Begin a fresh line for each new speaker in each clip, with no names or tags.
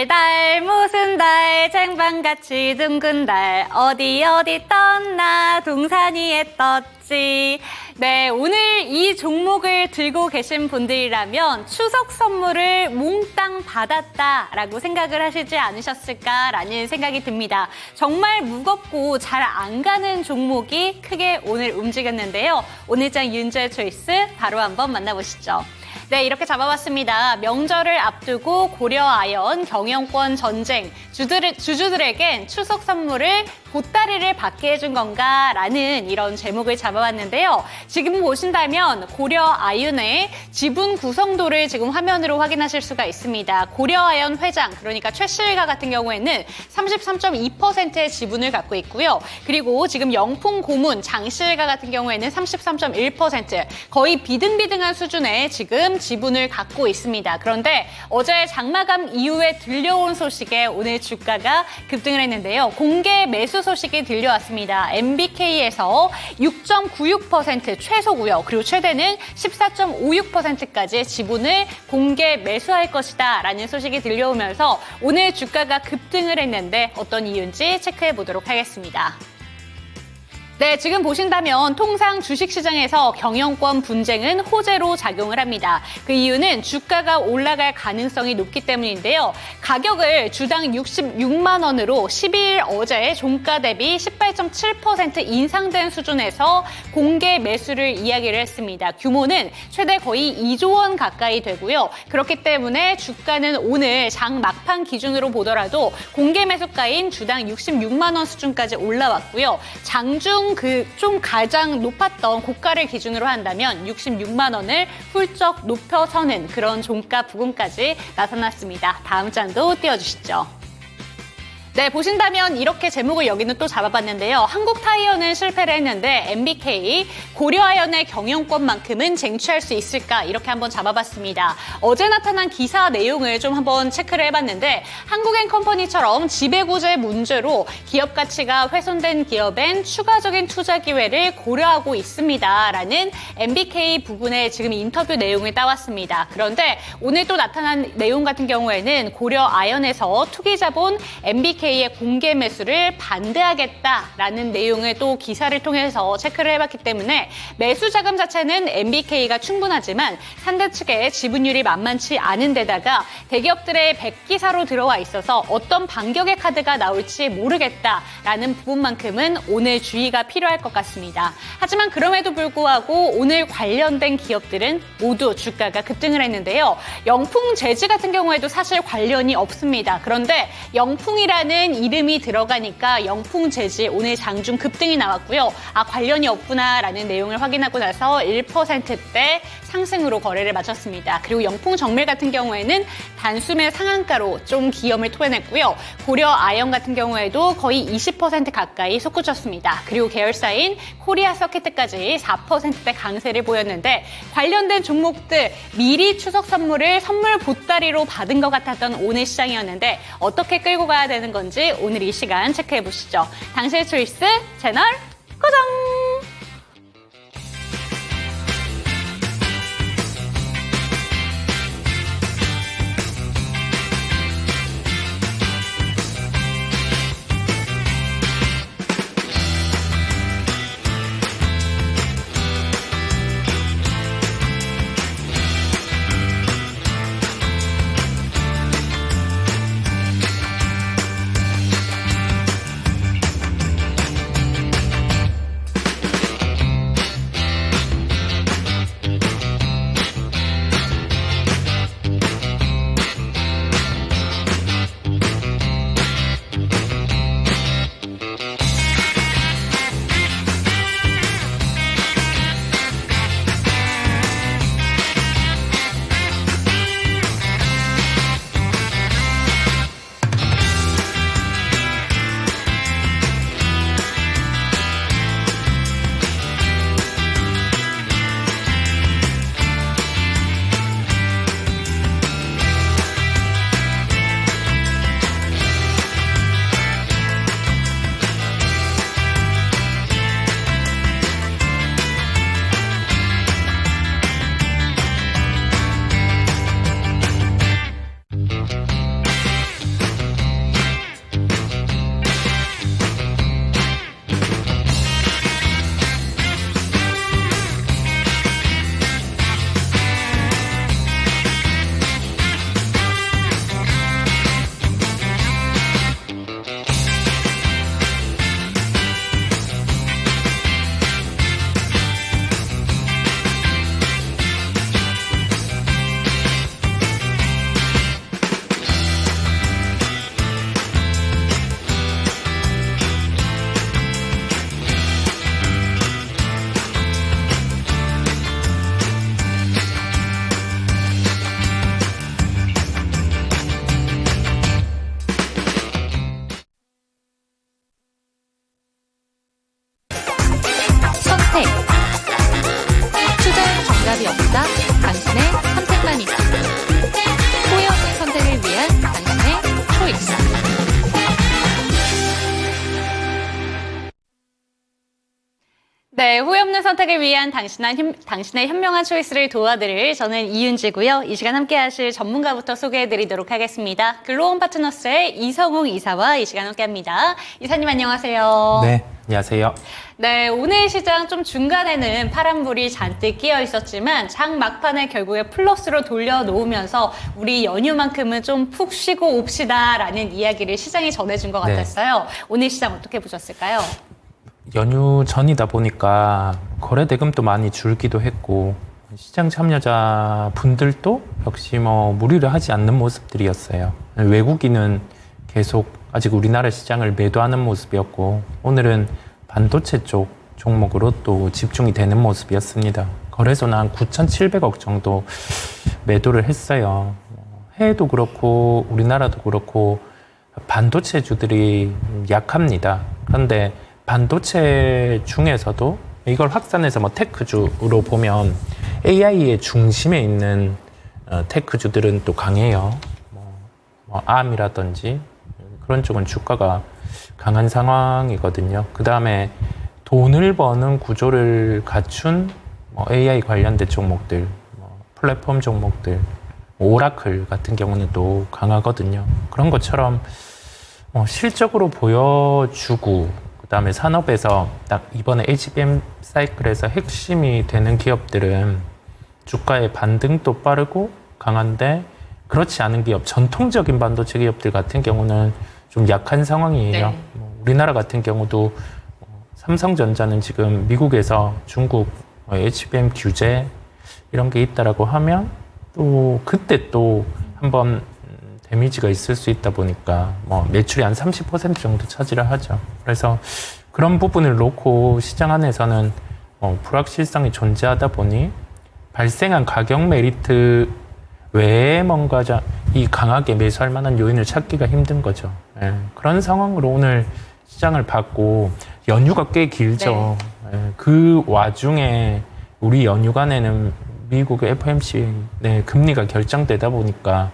달 무슨 달 쟁반같이 둥근 달 어디 떴나 동산 위에 떴지. 네, 오늘 이 종목을 들고 계신 분들이라면 추석 선물을 몽땅 받았다라고 생각을 하시지 않으셨을까라는 생각이 듭니다. 정말 무겁고 잘 안 가는 종목이 크게 오늘 움직였는데요. 오늘장 윤주의 초이스 바로 한번 만나보시죠. 네, 이렇게 잡아봤습니다. 명절을 앞두고 고려아연 경영권 전쟁, 주주들에겐 추석 선물을 보따리를 받게 해준 건가라는 이런 제목을 잡아봤는데요. 지금 보신다면 고려아연의 지분 구성도를 지금 화면으로 확인하실 수가 있습니다. 고려아연 회장, 그러니까 최씨일가 같은 경우에는 33.2%의 지분을 갖고 있고요. 그리고 지금 영풍 고문 장씨일가 같은 경우에는 33.1%, 거의 비등비등한 수준의 지금 지분을 갖고 있습니다. 그런데 어제 장마감 이후에 들려온 소식에 오늘 주가가 급등을 했는데요. 공개 매수 소식이 들려왔습니다. MBK에서 6.96% 최소고요. 그리고 최대는 14.56%까지 지분을 공개 매수할 것이다 라는 소식이 들려오면서 오늘 주가가 급등을 했는데 어떤 이유인지 체크해 보도록 하겠습니다. 네, 지금 보신다면 통상 주식시장에서 경영권 분쟁은 호재로 작용을 합니다. 그 이유는 주가가 올라갈 가능성이 높기 때문인데요. 가격을 주당 66만 원으로 12일 어제 종가 대비 18.7% 인상된 수준에서 공개 매수를 이야기를 했습니다. 규모는 최대 거의 2조 원 가까이 되고요. 그렇기 때문에 주가는 오늘 장 막판 기준으로 보더라도 공개 매수가인 주당 66만 원 수준까지 올라왔고요. 장중 좀 가장 높았던 고가를 기준으로 한다면 66만 원을 훌쩍 높여서는 그런 종가 부근까지 나타났습니다. 다음 장도 띄워주시죠. 네, 보신다면 이렇게 제목을 여기는 또 잡아봤는데요. 한국타이어는 실패를 했는데 MBK, 고려아연의 경영권만큼은 쟁취할 수 있을까? 이렇게 한번 잡아봤습니다. 어제 나타난 기사 내용을 좀 한번 체크를 해봤는데 한국엔컴퍼니처럼 지배구조 문제로 기업 가치가 훼손된 기업엔 추가적인 투자 기회를 고려하고 있습니다라는 MBK 부분의 지금 인터뷰 내용을 따왔습니다. 그런데 오늘 또 나타난 내용 같은 경우에는 고려아연에서 투기자본 MBK의 공개 매수를 반대하겠다라는 내용을 또 기사를 통해서 체크를 해봤기 때문에 매수 자금 자체는 MBK가 충분하지만 산대 측의 지분율이 만만치 않은 데다가 대기업들의 백기사로 들어와 있어서 어떤 반격의 카드가 나올지 모르겠다라는 부분만큼은 오늘 주의가 필요할 것 같습니다. 하지만 그럼에도 불구하고 오늘 관련된 기업들은 모두 주가가 급등을 했는데요. 영풍재즈 같은 경우에도 사실 관련이 없습니다. 그런데 영풍이라는 이름이 들어가니까 영풍재즈 오늘 장중 급등이 나왔고요. 관련이 없구나라는 내용을 확인하고 나서 1%대 상승으로 거래를 마쳤습니다. 그리고 영풍정밀 같은 경우에는 단숨에 상한가로 좀 기염을 토해냈고요. 고려아연 같은 경우에도 거의 20% 가까이 솟구쳤습니다. 그리고 계열사인 코리아서킷까지 4%대 강세를 보였는데 관련된 종목들 미리 추석 선물을 선물 보따리로 받은 것 같았던 오늘 시장이었는데 어떻게 끌고 가야 되는 건지 오늘 이 시간 체크해 보시죠. 당신의 초이스 채널 고정! 네, 후회 없는 선택을 위한 당신의 현명한 초이스를 도와드릴 저는 이윤지고요. 이 시간 함께 하실 전문가부터 소개해드리도록 하겠습니다. 글로원 파트너스의 이성웅 이사와 이 시간 함께합니다. 이사님 안녕하세요.
네, 안녕하세요.
네, 오늘 시장 좀 중간에는 파란불이 잔뜩 끼어 있었지만 장 막판에 결국에 플러스로 돌려놓으면서 우리 연휴만큼은 좀 푹 쉬고 옵시다라는 이야기를 시장이 전해준 것 같았어요. 오늘 시장 어떻게 보셨을까요?
연휴 전이다 보니까 거래 대금도 많이 줄기도 했고 시장 참여자 분들도 역시 무리를 하지 않는 모습들이었어요. 외국인은 계속 아직 우리나라 시장을 매도하는 모습이었고 오늘은 반도체 쪽 종목으로 또 집중이 되는 모습이었습니다. 거래소는 한 9,700억 정도 매도를 했어요. 해외도 그렇고 우리나라도 그렇고 반도체주들이 약합니다. 그런데 반도체 중에서도 이걸 확산해서 테크주로 보면 AI의 중심에 있는 테크주들은 또 강해요. ARM이라든지 그런 쪽은 주가가 강한 상황이거든요. 그 다음에 돈을 버는 구조를 갖춘 AI 관련된 종목들, 플랫폼 종목들, 오라클 같은 경우는 또 강하거든요. 그런 것처럼 실적으로 보여주고 그다음에 산업에서 딱 이번에 HBM 사이클에서 핵심이 되는 기업들은 주가의 반등도 빠르고 강한데 그렇지 않은 기업, 전통적인 반도체 기업들 같은 경우는 좀 약한 상황이에요.
네.
우리나라 같은 경우도 삼성전자는 지금 미국에서 중국 HBM 규제 이런 게 있다라고 하면 또 그때 또 한번 데미지가 있을 수 있다 보니까 매출이 한 30% 정도 차지를 하죠. 그래서 그런 부분을 놓고 시장 안에서는 불확실성이 존재하다 보니 발생한 가격 메리트 외에 뭔가 이 강하게 매수할 만한 요인을 찾기가 힘든 거죠. 예, 그런 상황으로 오늘 시장을 봤고 연휴가 꽤 길죠. 네. 예, 그 와중에 우리 연휴간에는 미국의 FOMC 금리가 결정되다 보니까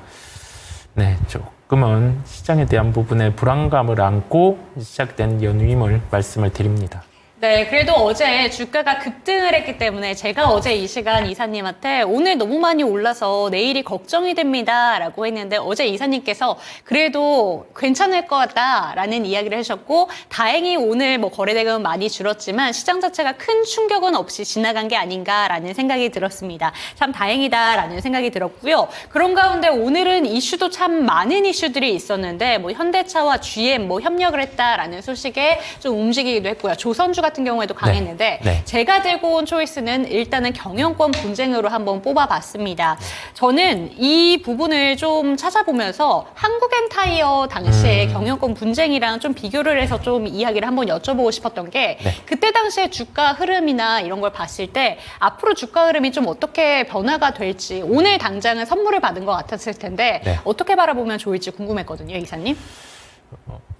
조금은 시장에 대한 부분에 불안감을 안고 시작된 연휴임을 말씀을 드립니다.
네, 그래도 어제 주가가 급등을 했기 때문에 제가 어제 이 시간 이사님한테 오늘 너무 많이 올라서 내일이 걱정이 됩니다 라고 했는데 어제 이사님께서 그래도 괜찮을 것 같다라는 이야기를 하셨고 다행히 오늘 거래대금은 많이 줄었지만 시장 자체가 큰 충격은 없이 지나간 게 아닌가라는 생각이 들었습니다. 참 다행이다라는 생각이 들었고요. 그런 가운데 오늘은 이슈도 참 많은 이슈들이 있었는데 현대차와 GM 협력을 했다라는 소식에 좀 움직이기도 했고요. 조선주 같은 경우에도 강했는데
네.
제가 들고 온 초이스는 일단은 경영권 분쟁으로 한번 뽑아봤습니다. 저는 이 부분을 좀 찾아보면서 한국엔타이어 당시에 경영권 분쟁이랑 좀 비교를 해서 좀 이야기를 한번 여쭤보고 싶었던 게 그때 당시에 주가 흐름이나 이런 걸 봤을 때 앞으로 주가 흐름이 좀 어떻게 변화가 될지 오늘 당장은 선물을 받은 것 같았을 텐데 어떻게 바라보면 좋을지 궁금했거든요, 이사님.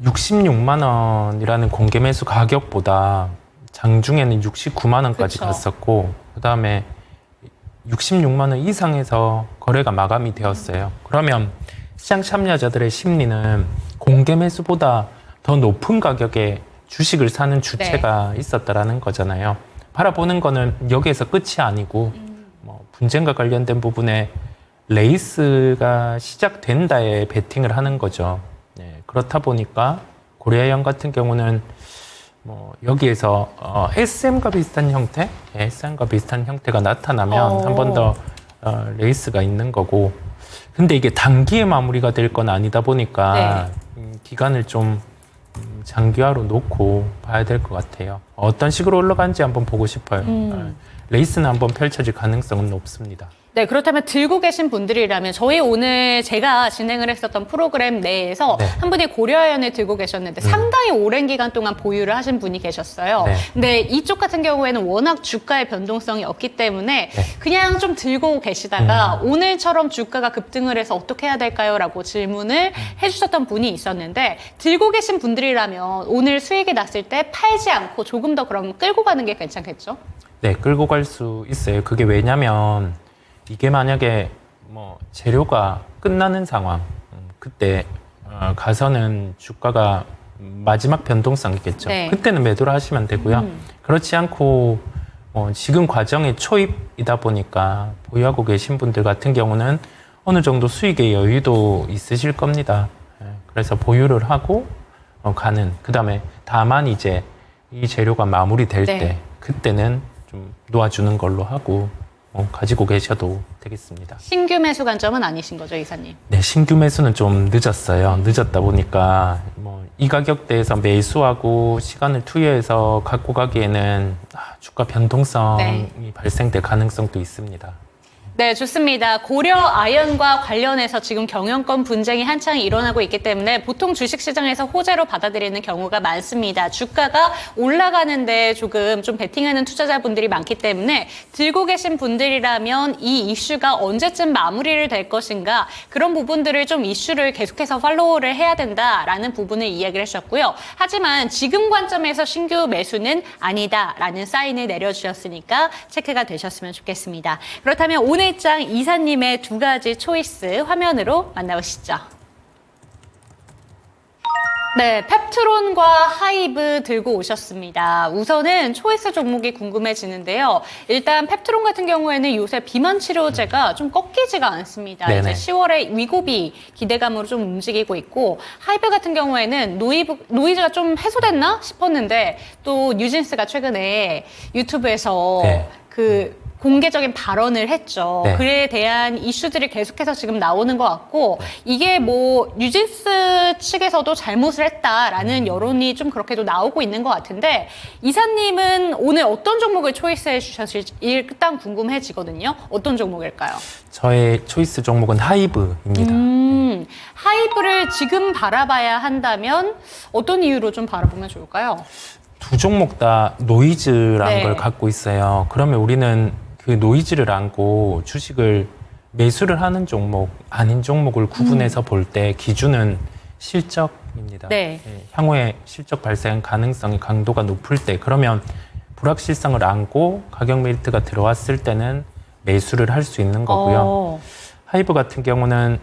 66만 원이라는 공개 매수 가격보다 장중에는 69만 원까지 갔었고 그다음에 66만 원 이상에서 거래가 마감이 되었어요. 그러면 시장 참여자들의 심리는 공개 매수보다 더 높은 가격에 주식을 사는 주체가 있었다라는 거잖아요. 바라보는 거는 여기에서 끝이 아니고 분쟁과 관련된 부분에 레이스가 시작된다에 베팅을 하는 거죠. 그렇다 보니까 고려아연 같은 경우는 여기에서 SM과 비슷한 형태, SM과 비슷한 형태가 나타나면 한 번 더 레이스가 있는 거고, 근데 이게 단기에 마무리가 될 건 아니다 보니까 기간을 좀 장기화로 놓고 봐야 될 것 같아요. 어떤 식으로 올라가는지 한번 보고 싶어요. 레이스는 한번 펼쳐질 가능성은 높습니다.
네, 그렇다면 들고 계신 분들이라면 저희 오늘 제가 진행을 했었던 프로그램 내에서 한 분이 고려아연을 들고 계셨는데 상당히 오랜 기간 동안 보유를 하신 분이 계셨어요. 근데 이쪽 같은 경우에는 워낙 주가의 변동성이 없기 때문에 그냥 좀 들고 계시다가 오늘처럼 주가가 급등을 해서 어떻게 해야 될까요? 라고 질문을 해주셨던 분이 있었는데 들고 계신 분들이라면 오늘 수익이 났을 때 팔지 않고 조금 더 그럼 끌고 가는 게 괜찮겠죠?
네, 끌고 갈 수 있어요. 그게 왜냐면 이게 만약에 재료가 끝나는 상황, 그때 가서는 주가가 마지막 변동성이겠죠.
네.
그때는 매도를 하시면 되고요. 그렇지 않고 지금 과정이 초입이다 보니까 보유하고 계신 분들 같은 경우는 어느 정도 수익의 여유도 있으실 겁니다. 그래서 보유를 하고 가는. 그다음에 다만 이제 이 재료가 마무리될
네.
때 그때는 좀 놓아주는 걸로 하고 가지고 계셔도 되겠습니다.
신규 매수 관점은 아니신 거죠, 이사님?
네, 신규 매수는 좀 늦었어요. 늦었다 보니까 이 가격대에서 매수하고 시간을 투여해서 갖고 가기에는 주가 변동성이
네.
발생될 가능성도 있습니다.
네, 좋습니다. 고려 아연과 관련해서 지금 경영권 분쟁이 한창 일어나고 있기 때문에 보통 주식시장에서 호재로 받아들이는 경우가 많습니다. 주가가 올라가는데 조금 좀 베팅하는 투자자분들이 많기 때문에 들고 계신 분들이라면 이 이슈가 언제쯤 마무리를 될 것인가 그런 부분들을 좀 이슈를 계속해서 팔로우를 해야 된다라는 부분을 이야기를 해주셨고요. 하지만 지금 관점에서 신규 매수는 아니다라는 사인을 내려주셨으니까 체크가 되셨으면 좋겠습니다. 그렇다면 오늘 장 이사님의 두 가지 초이스 화면으로 만나보시죠. 네, 펩트론과 하이브 들고 오셨습니다. 우선은 초이스 종목이 궁금해지는데요. 일단 ペプト론 같은 경우에는 요새 비만 치료제가 좀 꺾이지가 않습니다.
네네.
이제 10월에 위고비 기대감으로 좀 움직이고 있고, 하이브 같은 경우에는 노이즈가 좀 해소됐나 싶었는데 또 뉴진스가 최근에 유튜브에서
네.
공개적인 발언을 했죠.
네.
그에 대한 이슈들이 계속해서 지금 나오는 것 같고, 이게 뭐 뉴진스 측에서도 잘못을 했다라는 여론이 좀 그렇게도 나오고 있는 것 같은데, 이사님은 오늘 어떤 종목을 초이스해 주셨을지 일단 궁금해지거든요. 어떤 종목일까요?
저의 초이스 종목은 하이브입니다.
하이브를 지금 바라봐야 한다면 어떤 이유로 좀 바라보면 좋을까요?
두 종목 다 노이즈라는
네.
걸 갖고 있어요. 그러면 우리는 그 노이즈를 안고 주식을 매수를 하는 종목, 아닌 종목을 구분해서 볼 때 기준은 실적입니다.
네.
향후에 실적 발생 가능성이 강도가 높을 때, 그러면 불확실성을 안고 가격 메리트가 들어왔을 때는 매수를 할 수 있는 거고요. 하이브 같은 경우는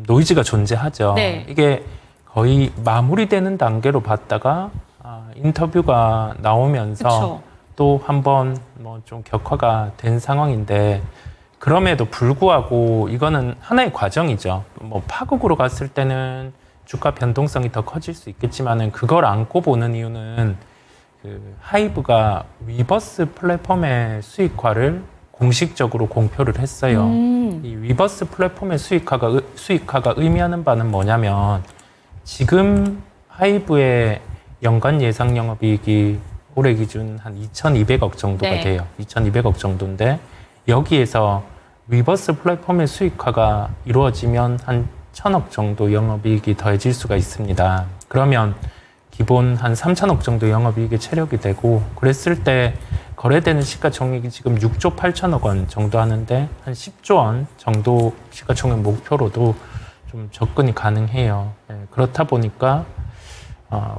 노이즈가 존재하죠.
네.
이게 거의 마무리되는 단계로 봤다가 인터뷰가 나오면서
그쵸.
또 한번 뭐 좀 격화가 된 상황인데, 그럼에도 불구하고 이거는 하나의 과정이죠. 뭐 파국으로 갔을 때는 주가 변동성이 더 커질 수 있겠지만은 그걸 안고 보는 이유는 하이브가 위버스 플랫폼의 수익화를 공식적으로 공표를 했어요. 이 위버스 플랫폼의 수익화가 의미하는 바는 뭐냐면, 지금 하이브의 연간 예상 영업이익이 올해 기준 한 2,200억 정도가
네.
돼요. 2,200억 정도인데, 여기에서 위버스 플랫폼의 수익화가 이루어지면 한 1,000억 정도 영업이익이 더해질 수가 있습니다. 그러면 기본 한 3,000억 정도 영업이익이 체력이 되고, 그랬을 때 거래되는 시가총액이 지금 6조 8천억 원 정도 하는데 한 10조 원 정도 시가총액 목표로도 좀 접근이 가능해요. 그렇다 보니까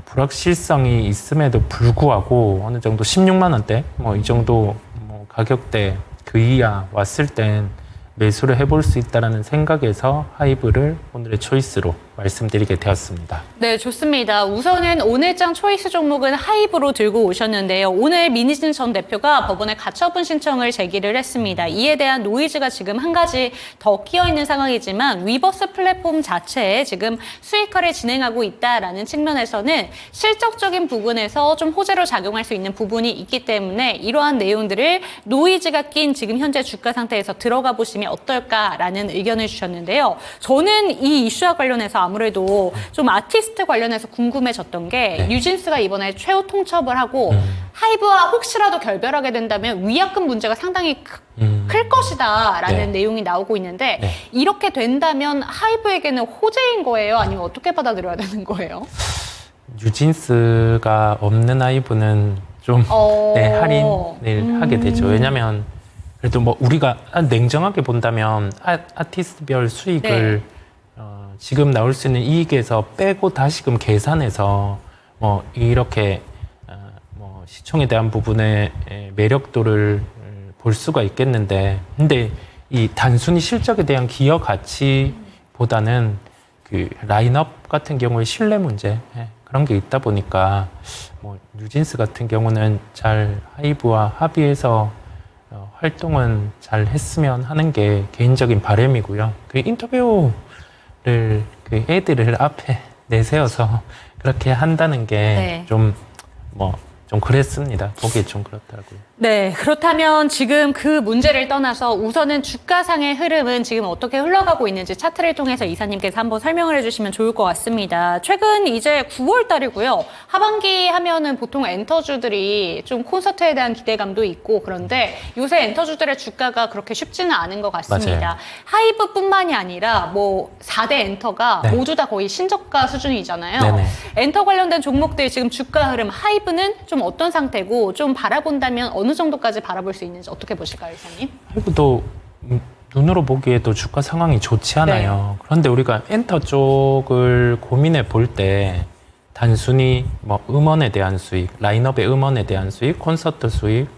불확실성이 있음에도 불구하고 어느 정도 16만 원대 뭐 이 정도 뭐 가격대 그 이하 왔을 땐 매수를 해볼 수 있다는 생각에서 하이브를 오늘의 초이스로 말씀드리게 되었습니다.
네, 좋습니다. 우선은 오늘장 초이스 종목은 하이브로 들고 오셨는데요. 오늘 민희진 전 대표가 법원에 가처분 신청을 제기를 했습니다. 이에 대한 노이즈가 지금 한 가지 더 끼어 있는 상황이지만, 위버스 플랫폼 자체에 지금 수익화를 진행하고 있다라는 측면에서는 실적적인 부분에서 좀 호재로 작용할 수 있는 부분이 있기 때문에 이러한 내용들을 노이즈가 낀 지금 현재 주가 상태에서 들어가 보시면 어떨까라는 의견을 주셨는데요. 저는 이 이슈와 관련해서 아무래도 좀 아티스트 관련해서 궁금해졌던 게,
네.
뉴진스가 이번에 최후 통첩을 하고 하이브와 혹시라도 결별하게 된다면 위약금 문제가 상당히 클 것이다라는
네.
내용이 나오고 있는데,
네.
이렇게 된다면 하이브에게는 호재인 거예요? 아니면 어떻게 받아들여야 되는 거예요?
뉴진스가 없는 하이브는 좀 할인을 하게 되죠. 왜냐하면 그래도 뭐 우리가 냉정하게 본다면 아티스트별 수익을 지금 나올 수 있는 이익에서 빼고 다시금 계산해서 뭐 이렇게 뭐 시총에 대한 부분의 매력도를 볼 수가 있겠는데, 근데 이 단순히 실적에 대한 기여 가치보다는 그 라인업 같은 경우에 신뢰 문제, 그런 게 있다 보니까 뭐 뉴진스 같은 경우는 잘 하이브와 합의해서 활동은 잘 했으면 하는 게 개인적인 바람이고요. 그 인터뷰를 그 애들을 앞에 내세워서 그렇게 한다는 게 좀 좀 그랬습니다. 보기에 좀 그렇더라고요.
네, 그렇다면 지금 그 문제를 떠나서 우선은 주가상의 흐름은 지금 어떻게 흘러가고 있는지 차트를 통해서 이사님께서 한번 설명을 해주시면 좋을 것 같습니다. 최근 이제 9월 달이고요. 하반기 하면은 보통 엔터주들이 좀 콘서트에 대한 기대감도 있고 그런데 요새 엔터주들의 주가가 그렇게 쉽지는 않은 것 같습니다.
맞아요.
하이브뿐만이 아니라 뭐 4대 엔터가
네.
모두 다 거의 신저가 수준이잖아요.
네네.
엔터 관련된 종목들 지금 주가 흐름 하이브는 좀 어떤 상태고 좀 바라본다면 어느 정도까지 바라볼 수 있는지 어떻게 보실까요, 이사님?
하이브도 눈으로 보기에도 주가 상황이 좋지 않아요. 그런데 우리가 엔터 쪽을 고민해 볼 때 단순히 뭐 음원에 대한 수익, 라인업의 음원에 대한 수익, 콘서트 수익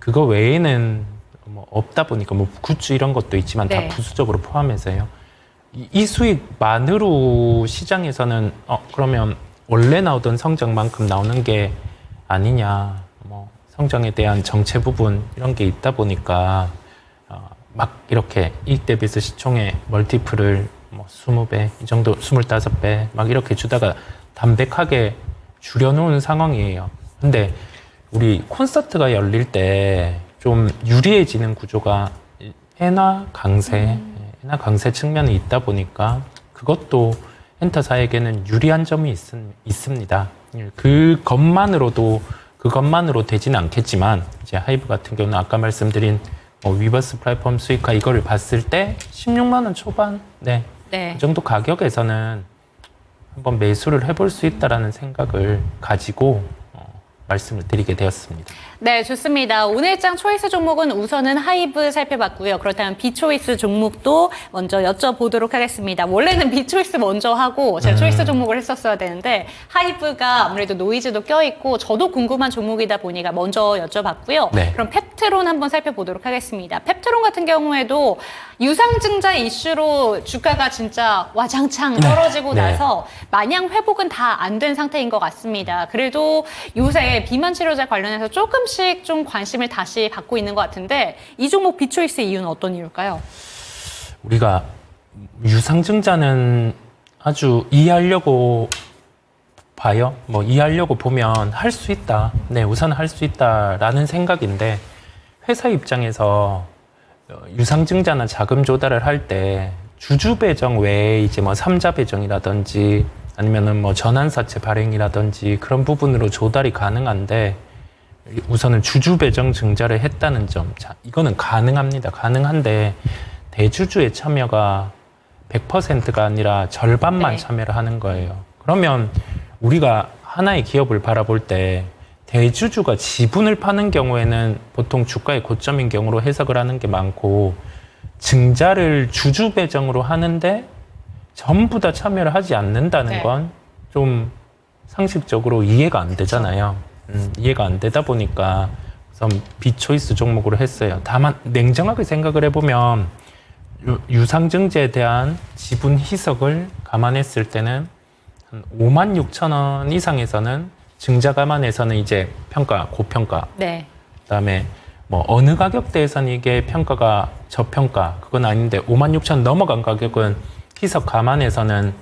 그거 외에는 뭐 없다 보니까 뭐 굿즈 이런 것도 있지만
네.
다 부수적으로 포함해서요. 이 수익만으로 시장에서는 그러면 원래 나오던 성적만큼 나오는 게 아니냐, 뭐 성장에 대한 정체 부분 이런 게 있다 보니까 막 이렇게 이익 대비해서 시총의 멀티플을 뭐 20배 이 정도 25배 막 이렇게 주다가 담백하게 줄여놓은 상황이에요. 근데 우리 콘서트가 열릴 때 좀 유리해지는 구조가 엔화 강세 측면이 있다 보니까 그것도 엔터사에게는 유리한 점이 있습니다. 그것만으로 되지는 않겠지만 이제 하이브 같은 경우는 아까 말씀드린 위버스 플랫폼 수익화 이거를 봤을 때 16만 원 초반 네. 그 정도 가격에서는 한번 매수를 해볼 수 있다라는 생각을 가지고 말씀을 드리게 되었습니다.
네, 좋습니다. 오늘장 초이스 종목은 우선은 하이브 살펴봤고요. 그렇다면 비초이스 종목도 먼저 여쭤보도록 하겠습니다. 원래는 비초이스 먼저 하고 제가 초이스 종목을 했었어야 되는데 하이브가 아무래도 노이즈도 껴있고 저도 궁금한 종목이다 보니까 먼저 여쭤봤고요.
네.
그럼 펩트론 한번 살펴보도록 하겠습니다. 펩트론 같은 경우에도 유상증자 이슈로 주가가 진짜 와장창 떨어지고
네.
나서 마냥 회복은 다 안 된 상태인 것 같습니다. 그래도 요새 비만 치료제 관련해서 조금씩 좀 관심을 다시 받고 있는 것 같은데 이 종목 비초이스 이유는 어떤 이유일까요?
우리가 유상증자는 아주 이해하려고 봐요. 뭐 이해하려고 보면 할 수 있다. 네, 우선 할 수 있다라는 생각인데 회사 입장에서 유상증자나 자금 조달을 할 때 주주 배정 외에 이제 뭐 3자 배정이라든지 아니면은 뭐 전환사채 발행이라든지 그런 부분으로 조달이 가능한데 우선은 주주 배정 증자를 했다는 점. 자, 이거는 가능합니다. 가능한데 대주주의 참여가 100%가 아니라 절반만 참여를 하는 거예요. 그러면 우리가 하나의 기업을 바라볼 때 대주주가 지분을 파는 경우에는 보통 주가의 고점인 경우로 해석을 하는 게 많고 증자를 주주 배정으로 하는데 전부 다 참여를 하지 않는다는 건 좀 상식적으로 이해가 안 되잖아요. 이해가 안 되다 보니까 우선 비초이스 종목으로 했어요. 다만 냉정하게 생각을 해보면 유상증자에 대한 지분 희석을 감안했을 때는 한 56,000원 이상에서는 증자 감안해서는 이제 평가, 고평가.
네.
그다음에 뭐 어느 가격대에서는 이게 평가가 저평가 그건 아닌데 56,000원 넘어간 가격은 희석 감안해서는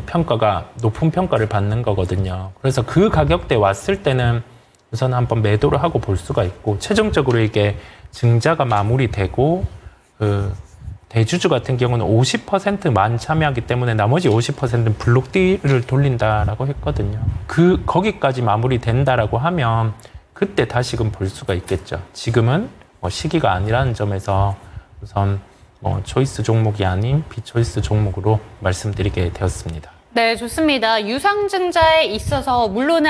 평가가 높은 평가를 받는 거거든요. 그래서 그 가격대 왔을 때는 우선 한번 매도를 하고 볼 수가 있고 최종적으로 이게 증자가 마무리되고 그 대주주 같은 경우는 50%만 참여하기 때문에 나머지 50%는 블록딜을 돌린다라고 했거든요. 거기까지 마무리된다라고 하면 그때 다시금 볼 수가 있겠죠. 지금은 뭐 시기가 아니라는 점에서 우선 초이스 종목이 아닌 비초이스 종목으로 말씀드리게 되었습니다.
네, 좋습니다. 유상증자에 있어서 물론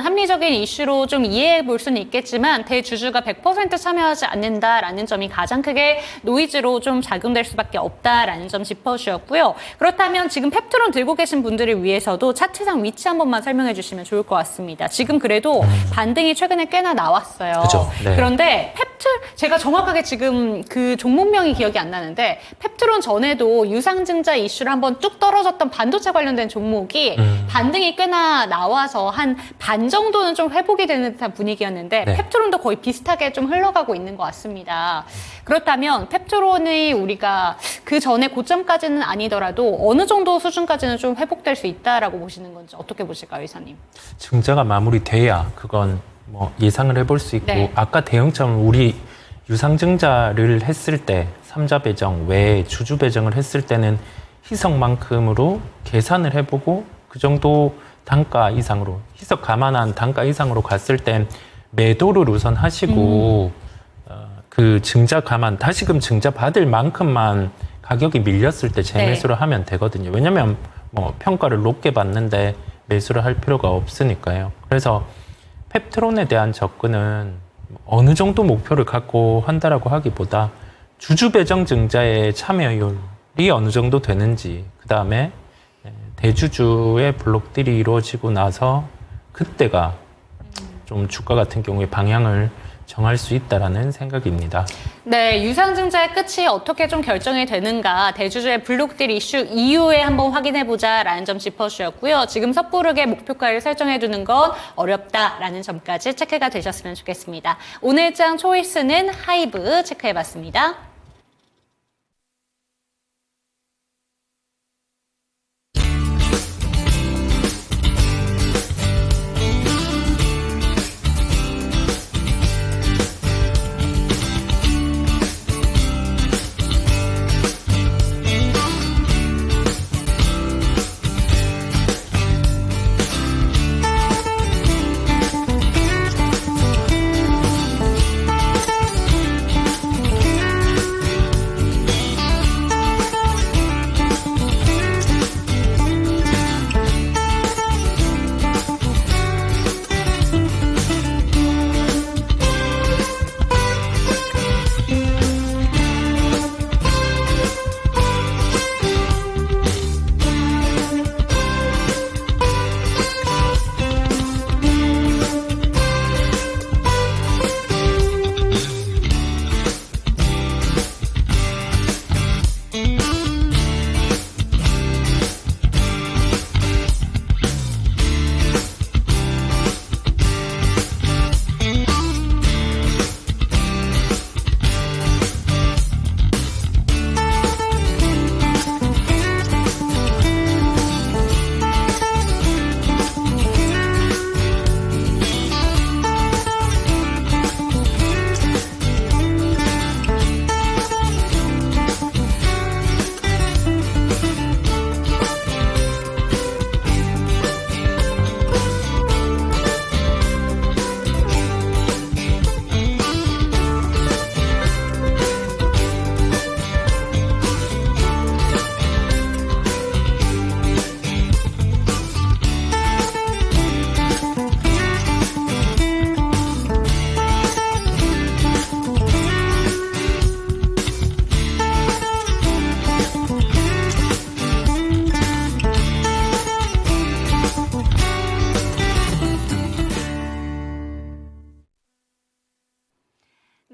합리적인 이슈로 좀 이해해 볼 수는 있겠지만 대주주가 100% 참여하지 않는다라는 점이 가장 크게 노이즈로 좀 작용될 수밖에 없다라는 점 짚어주셨고요. 그렇다면 지금 펩트론 들고 계신 분들을 위해서도 차트상 위치 한 번만 설명해 주시면 좋을 것 같습니다. 지금 그래도 반등이 최근에 꽤나 나왔어요.
그죠? 네.
그런데 펩트론 제가 정확하게 지금 그 종목명이 기억이 안 나는데 펩트론 전에도 유상증자 이슈를 한번 쭉 떨어졌던 반도체 관련된 종목이 반등이 꽤나 나와서 한 반 정도는 좀 회복이 되는 듯한 분위기였는데
네.
펩트론도 거의 비슷하게 좀 흘러가고 있는 것 같습니다. 그렇다면 펩트론이 우리가 그 전에 고점까지는 아니더라도 어느 정도 수준까지는 좀 회복될 수 있다라고 보시는 건지 어떻게 보실까요, 이사님?
증자가 마무리돼야 그건 뭐 예상을 해볼 수 있고
네.
아까 대형처럼 우리 유상증자를 했을 때 삼자 배정 외에 주주 배정을 했을 때는 희석만큼으로 계산을 해보고 그 정도 단가 이상으로 희석 감안한 단가 이상으로 갔을 땐 매도를 우선 하시고 그 증자 감안 다시금 증자 받을 만큼만 가격이 밀렸을 때 재매수를 하면 되거든요. 왜냐하면 뭐 평가를 높게 받는데 매수를 할 필요가 없으니까요. 그래서 펩트론에 대한 접근은 어느 정도 목표를 갖고 한다라고 하기보다 주주 배정 증자의 참여율이 어느 정도 되는지, 그 다음에 대주주의 블록딜이 이루어지고 나서 그때가 좀 주가 같은 경우에 방향을 정할 수 있다라는 생각입니다.
네, 유상증자의 끝이 어떻게 좀 결정이 되는가 대주주의 블록딜 이슈 이후에 한번 확인해보자라는 점 짚어주셨고요. 지금 섣부르게 목표가를 설정해두는 건 어렵다라는 점까지 체크가 되셨으면 좋겠습니다. 오늘 장 초이스는 하이브 체크해봤습니다.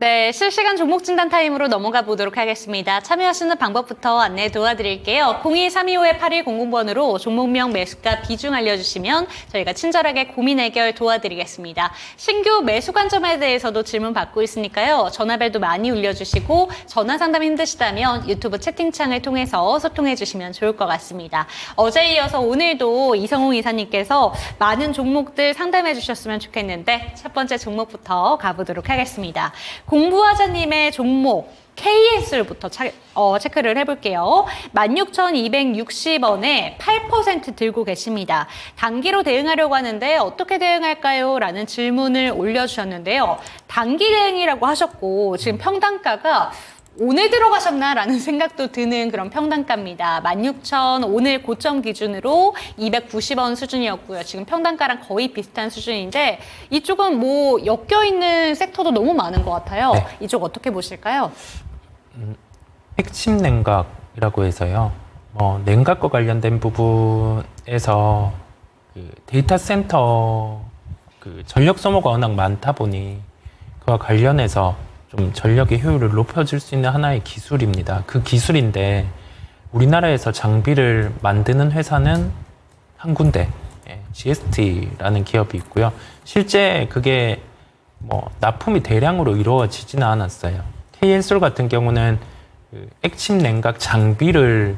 네, 실시간 종목 진단 타임으로 넘어가 보도록 하겠습니다. 참여하시는 방법부터 안내 도와드릴게요. 0232-8100번으로 종목명 매수가 비중 알려주시면 저희가 친절하게 고민 해결 도와드리겠습니다. 신규 매수 관점에 대해서도 질문 받고 있으니까요. 전화벨도 많이 울려주시고 전화 상담 힘드시다면 유튜브 채팅창을 통해서 소통해 주시면 좋을 것 같습니다. 어제 이어서 오늘도 이성웅 이사님께서 많은 종목들 상담해 주셨으면 좋겠는데 첫 번째 종목부터 가보도록 하겠습니다. 공부하자님의 종목 KSL부터 체크를 해볼게요. 16,260원에 8% 들고 계십니다. 단기로 대응하려고 하는데 어떻게 대응할까요? 라는 질문을 올려주셨는데요. 단기 대응이라고 하셨고 지금 평단가가 오늘 들어가셨나라는 생각도 드는 그런 평단가입니다. 16,000 오늘 고점 기준으로 290원 수준이었고요. 지금 평단가랑 거의 비슷한 수준인데 이쪽은 뭐 엮여있는 섹터도 너무 많은 것 같아요.
네.
이쪽 어떻게 보실까요?
핵심 냉각이라고 해서요. 냉각과 관련된 부분에서 그 데이터 센터 그 전력 소모가 워낙 많다 보니 그와 관련해서 좀 전력의 효율을 높여줄 수 있는 하나의 기술입니다. 그 기술인데 우리나라에서 장비를 만드는 회사는 한 군데, GST라는 기업이 있고요. 실제 그게 뭐 납품이 대량으로 이루어지지는 않았어요. KN솔 같은 경우는 그 액침 냉각 장비를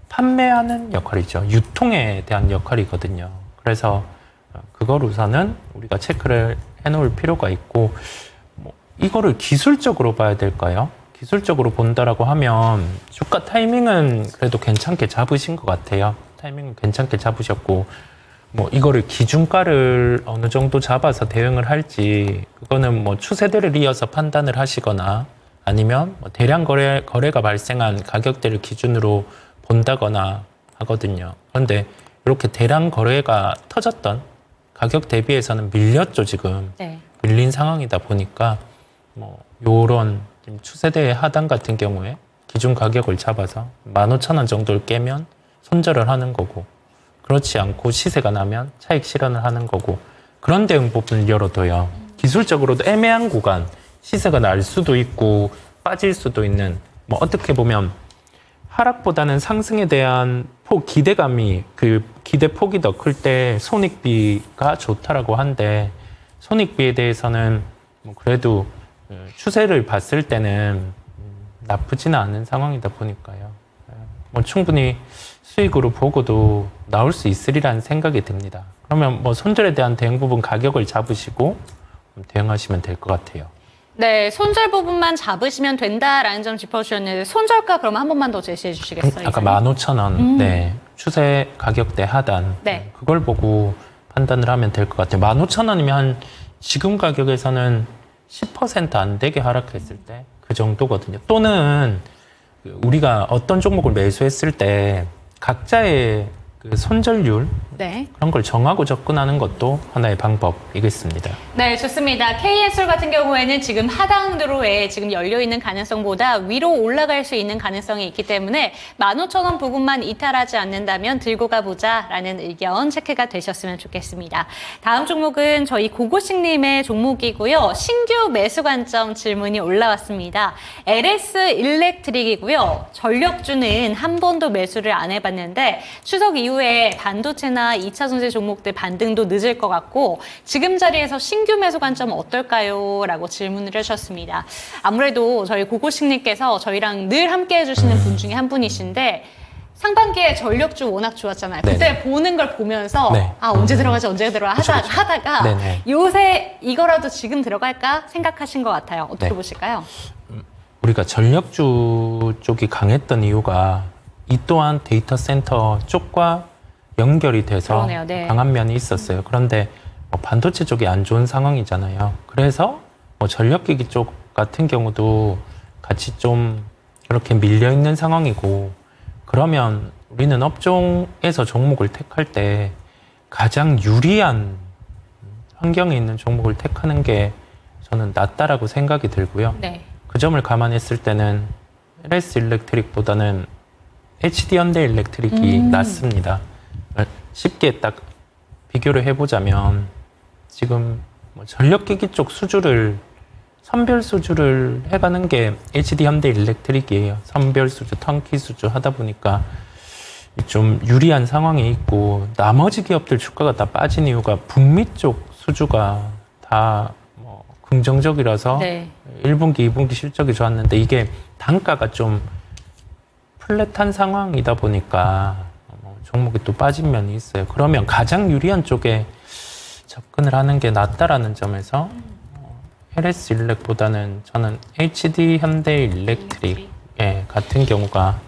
판매하는 역할이죠. 유통에 대한 역할이거든요. 그래서 그걸 우선은 우리가 체크를 해놓을 필요가 있고, 뭐 이거를 기술적으로 봐야 될까요? 기술적으로 본다라고 하면 주가 타이밍은 그래도 괜찮게 잡으신 것 같아요. 타이밍은 괜찮게 잡으셨고, 뭐 이거를 기준가를 어느 정도 잡아서 대응을 할지 그거는 뭐 추세대를 이어서 판단을 하시거나 아니면 뭐 대량 거래가 발생한 가격대를 기준으로 본다거나 하거든요. 그런데 이렇게 대량 거래가 터졌던 가격 대비해서는 밀렸죠, 지금.
네.
밀린 상황이다 보니까 뭐 요런 추세대의 하단 같은 경우에 기준 가격을 잡아서 15,000원 정도를 깨면 손절을 하는 거고, 그렇지 않고 시세가 나면 차익 실현을 하는 거고, 그런 대응법을 열어둬요. 기술적으로도 애매한 구간, 시세가 날 수도 있고 빠질 수도 있는, 뭐 어떻게 보면 하락보다는 상승에 대한 기대감이, 그 기대 폭이 더 클 때 손익비가 좋다라고 한데, 손익비에 대해서는 뭐 그래도 추세를 봤을 때는 나쁘지는 않은 상황이다 보니까요. 뭐 충분히 수익으로 보고도 나올 수 있으리라는 생각이 듭니다. 그러면 뭐 손절에 대한 대응 부분 가격을 잡으시고 대응하시면 될 것 같아요.
네, 손절 부분만 잡으시면 된다라는 점 짚어주셨는데 손절가 그럼 한 번만 더 제시해 주시겠어요?
아까 15,000원, 네, 추세 가격대 하단,
네.
그걸 보고 판단을 하면 될 것 같아요. 15,000원이면 한 지금 가격에서는 10% 안 되게 하락했을 때 그 정도거든요. 또는 우리가 어떤 종목을 매수했을 때 각자의 그 손절률,
네.
그런 걸 정하고 접근하는 것도 하나의 방법이겠습니다.
네, 좋습니다. KN솔 같은 경우에는 지금 하단으로에 지금 열려있는 가능성보다 위로 올라갈 수 있는 가능성이 있기 때문에 15,000원 부분만 이탈하지 않는다면 들고 가보자라는 의견 체크가 되셨으면 좋겠습니다. 다음 종목은 저희 고고식님의 종목이고요. 신규 매수 관점 질문이 올라왔습니다. LS 일렉트릭이고요. 전력주는 한 번도 매수를 안 해봤는데 추석 이후에 반도체나 2차 전지 종목들 반등도 늦을 것 같고 지금 자리에서 신규 매수 관점 어떨까요? 라고 질문을 해주셨습니다. 아무래도 저희 고고식님께서 저희랑 늘 함께 해주시는 분 중에 한 분이신데 상반기에 전력주 워낙 좋았잖아요.
네네.
그때 보는 걸 보면서
네.
아 언제 들어가지 언제 들어가
그쵸.
하다가
네네.
요새 이거라도 지금 들어갈까 생각하신 것 같아요. 어떻게
네.
보실까요?
우리가 전력주 쪽이 강했던 이유가 이 또한 데이터 센터 쪽과 연결이 돼서
그러네요. 네.
강한 면이 있었어요. 그런데 뭐 반도체 쪽이 안 좋은 상황이잖아요. 그래서 뭐 전력기기 쪽 같은 경우도 같이 좀 이렇게 밀려 있는 상황이고, 그러면 우리는 업종에서 종목을 택할 때 가장 유리한 환경에 있는 종목을 택하는 게 저는 낫다라고 생각이 들고요.
네.
그 점을 감안했을 때는 LS 일렉트릭보다는 HD 현대 일렉트릭이 낫습니다. 쉽게 딱 비교를 해보자면 지금 뭐 전력기기 쪽 수주를 선별 수주를 해가는 게 HD 현대 일렉트릭이에요. 선별 수주, 턴키 수주 하다 보니까 좀 유리한 상황에 있고, 나머지 기업들 주가가 다 빠진 이유가 북미 쪽 수주가 다 뭐 긍정적이라서
네.
1분기, 2분기 실적이 좋았는데 이게 단가가 좀 플랫한 상황이다 보니까 종목이 또 빠진 면이 있어요. 그러면 가장 유리한 쪽에 접근을 하는 게 낫다라는 점에서 LS 일렉보다는 저는 HD 현대 일렉트릭 같은 경우가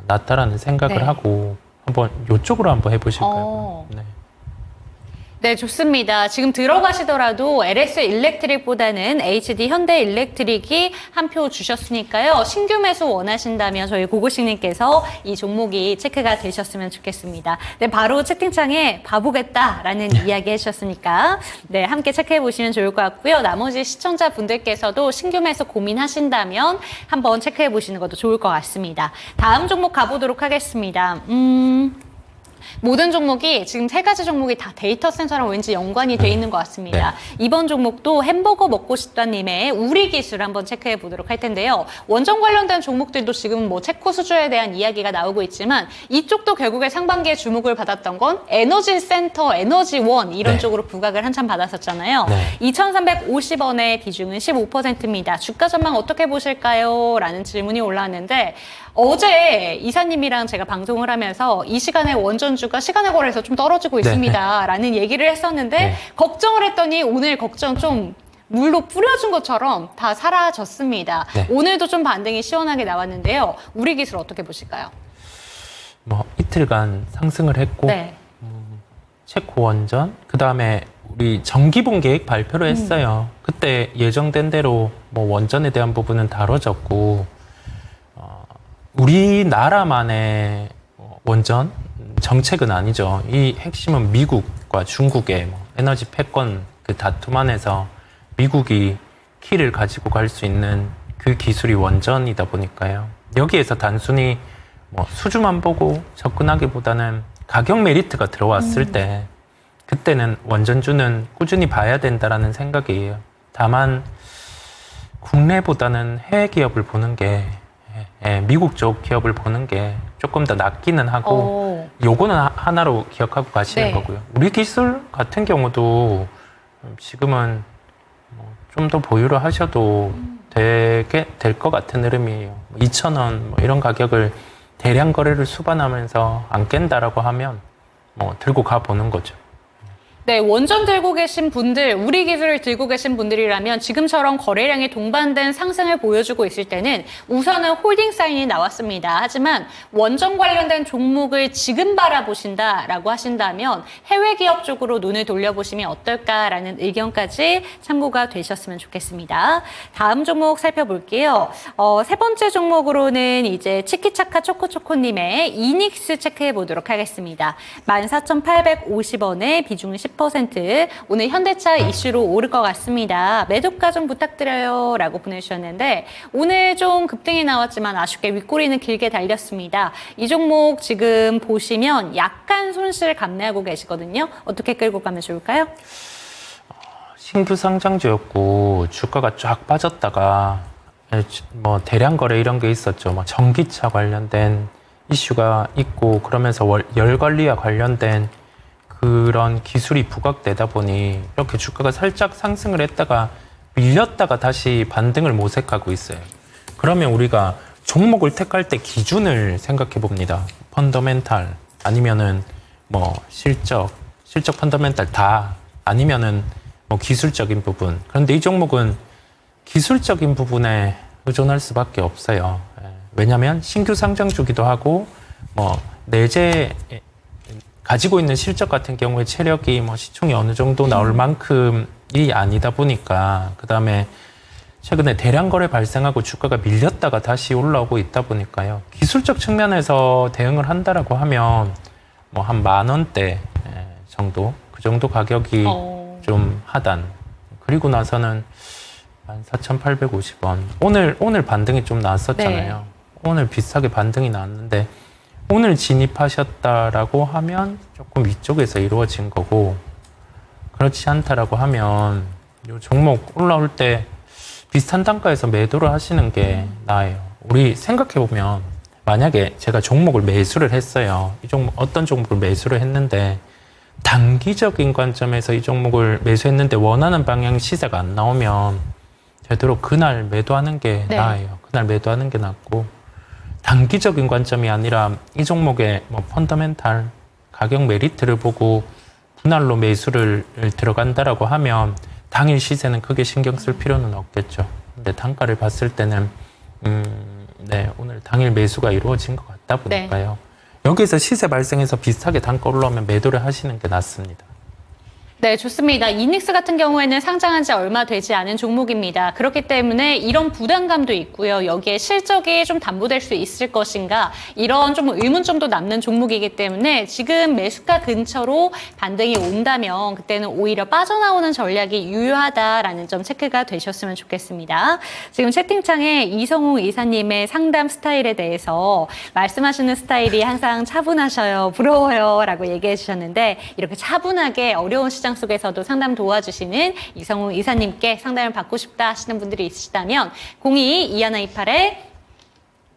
낫다라는 생각을
네.
하고 한번 이쪽으로 한번 해보실까요? 네.
네, 좋습니다. 지금 들어가시더라도 LS 일렉트릭보다는 HD 현대 일렉트릭이 한 표 주셨으니까요. 신규 매수 원하신다면 저희 고고식님께서 이 종목이 체크가 되셨으면 좋겠습니다. 네, 바로 채팅창에 봐보겠다라는 이야기 해주셨으니까 네, 함께 체크해 보시면 좋을 것 같고요. 나머지 시청자분들께서도 신규 매수 고민하신다면 한번 체크해 보시는 것도 좋을 것 같습니다. 다음 종목 가보도록 하겠습니다. 모든 종목이 지금 세 가지 종목이 다 데이터 센터랑 왠지 연관이 돼 있는 것 같습니다. 이번 종목도 햄버거 먹고 싶다님의 우리 기술 한번 체크해 보도록 할 텐데요. 원전 관련된 종목들도 지금 뭐 체코 수주에 대한 이야기가 나오고 있지만 이쪽도 결국에 상반기에 주목을 받았던 건 에너지 센터, 에너지원 이런 쪽으로 부각을 한참 받았었잖아요. 2,350원의 비중은 15%입니다. 주가 전망 어떻게 보실까요? 라는 질문이 올라왔는데 어제 이사님이랑 제가 방송을 하면서 이 시간에 원전주가 시간의 거래에서 좀 떨어지고 있습니다. 라는 얘기를 했었는데 걱정을 했더니 오늘 걱정 좀 물로 뿌려준 것처럼 다 사라졌습니다. 오늘도 좀 반등이 시원하게 나왔는데요. 우리 기술 어떻게 보실까요?
뭐 이틀간 상승을 했고 체코 원전 그다음에 우리 정기분 계획 발표를 했어요. 그때 예정된 대로 뭐 원전에 대한 부분은 다뤄졌고 우리나라만의 원전 정책은 아니죠. 이 핵심은 미국과 중국의 뭐 에너지 패권 그 다툼 안에서 미국이 키를 가지고 갈 수 있는 그 기술이 원전이다 보니까요. 여기에서 단순히 뭐 수주만 보고 접근하기보다는 가격 메리트가 들어왔을 때 그때는 원전주는 꾸준히 봐야 된다라는 생각이에요. 다만 국내보다는 해외 기업을 보는 게 미국 쪽 기업을 보는 게 조금 더 낫기는 하고 요거는 하나로 기억하고 가시는 거고요. 우리 기술 같은 경우도 지금은 좀 더 보유를 하셔도 되게 될 것 같은 흐름이에요. 2,000원 뭐 이런 가격을 대량 거래를 수반하면서 안 깬다라고 하면 뭐 들고 가 보는 거죠.
네, 원전 들고 계신 분들, 우리 기술을 들고 계신 분들이라면 지금처럼 거래량이 동반된 상승을 보여주고 있을 때는 우선은 홀딩 사인이 나왔습니다. 하지만 원전 관련된 종목을 지금 바라보신다라고 하신다면 해외 기업 쪽으로 눈을 돌려보시면 어떨까라는 의견까지 참고가 되셨으면 좋겠습니다. 다음 종목 살펴볼게요. 세 번째 종목으로는 이제 치키차카 초코초코님의 이닉스 체크해 보도록 하겠습니다. 14,850원에 비중은 10%. 오늘 현대차 이슈로 오를 것 같습니다. 매도가 좀 부탁드려요 라고 보내주셨는데 오늘 좀 급등이 나왔지만 아쉽게 윗꼬리는 길게 달렸습니다. 이 종목 지금 보시면 약간 손실 감내하고 계시거든요. 어떻게 끌고 가면 좋을까요?
신규 상장주였고 주가가 쫙 빠졌다가 뭐 대량 거래 이런 게 있었죠. 뭐 전기차 관련된 이슈가 있고 그러면서 열 관리와 관련된 그런 기술이 부각되다 보니 이렇게 주가가 살짝 상승을 했다가 밀렸다가 다시 반등을 모색하고 있어요. 그러면 우리가 종목을 택할 때 기준을 생각해 봅니다. 펀더멘탈 아니면은 뭐 실적 펀더멘탈 다 아니면은 뭐 기술적인 부분. 그런데 이 종목은 기술적인 부분에 의존할 수밖에 없어요. 왜냐하면 신규 상장주기도 하고 뭐 내재 가지고 있는 실적 같은 경우에 체력이 뭐 시총이 어느 정도 나올 만큼이 아니다 보니까 그다음에 최근에 대량 거래 발생하고 주가가 밀렸다가 다시 올라오고 있다 보니까요. 기술적 측면에서 대응을 한다라고 하면 뭐 한 10,000원대 정도 그 정도 가격이 좀 하단. 그리고 나서는 14,850원. 오늘 반등이 좀 나왔었잖아요. 오늘 비싸게 반등이 나왔는데 오늘 진입하셨다라고 하면 조금 위쪽에서 이루어진 거고 그렇지 않다라고 하면 이 종목 올라올 때 비슷한 단가에서 매도를 하시는 게 나아요. 우리 생각해보면 만약에 제가 종목을 매수를 했어요. 이 종목 어떤 종목을 매수를 했는데 단기적인 관점에서 이 종목을 매수했는데 원하는 방향 시세가 안 나오면 되도록 그날 매도하는 게 나아요. 그날 매도하는 게 낫고 단기적인 관점이 아니라 이 종목의 뭐 펀더멘탈 가격 메리트를 보고 분할로 매수를 들어간다라고 하면 당일 시세는 크게 신경 쓸 필요는 없겠죠. 근데 단가를 봤을 때는 오늘 당일 매수가 이루어진 것 같다 보니까요. 여기서 시세 발생해서 비슷하게 단가 올라오면 매도를 하시는 게 낫습니다.
네, 좋습니다. 이닉스 같은 경우에는 상장한 지 얼마 되지 않은 종목입니다. 그렇기 때문에 이런 부담감도 있고요. 여기에 실적이 좀 담보될 수 있을 것인가 이런 좀 의문점도 남는 종목이기 때문에 지금 매수가 근처로 반등이 온다면 그때는 오히려 빠져나오는 전략이 유효하다라는 점 체크가 되셨으면 좋겠습니다. 지금 채팅창에 이성웅 이사님의 상담 스타일에 대해서 말씀하시는 스타일이 항상 차분하셔요, 부러워요 라고 얘기해 주셨는데 이렇게 차분하게 어려운 시장 속에서도 상담 도와주시는 이성웅 이사님께 상담을 받고 싶다 하시는 분들이 있으시다면 02-2128에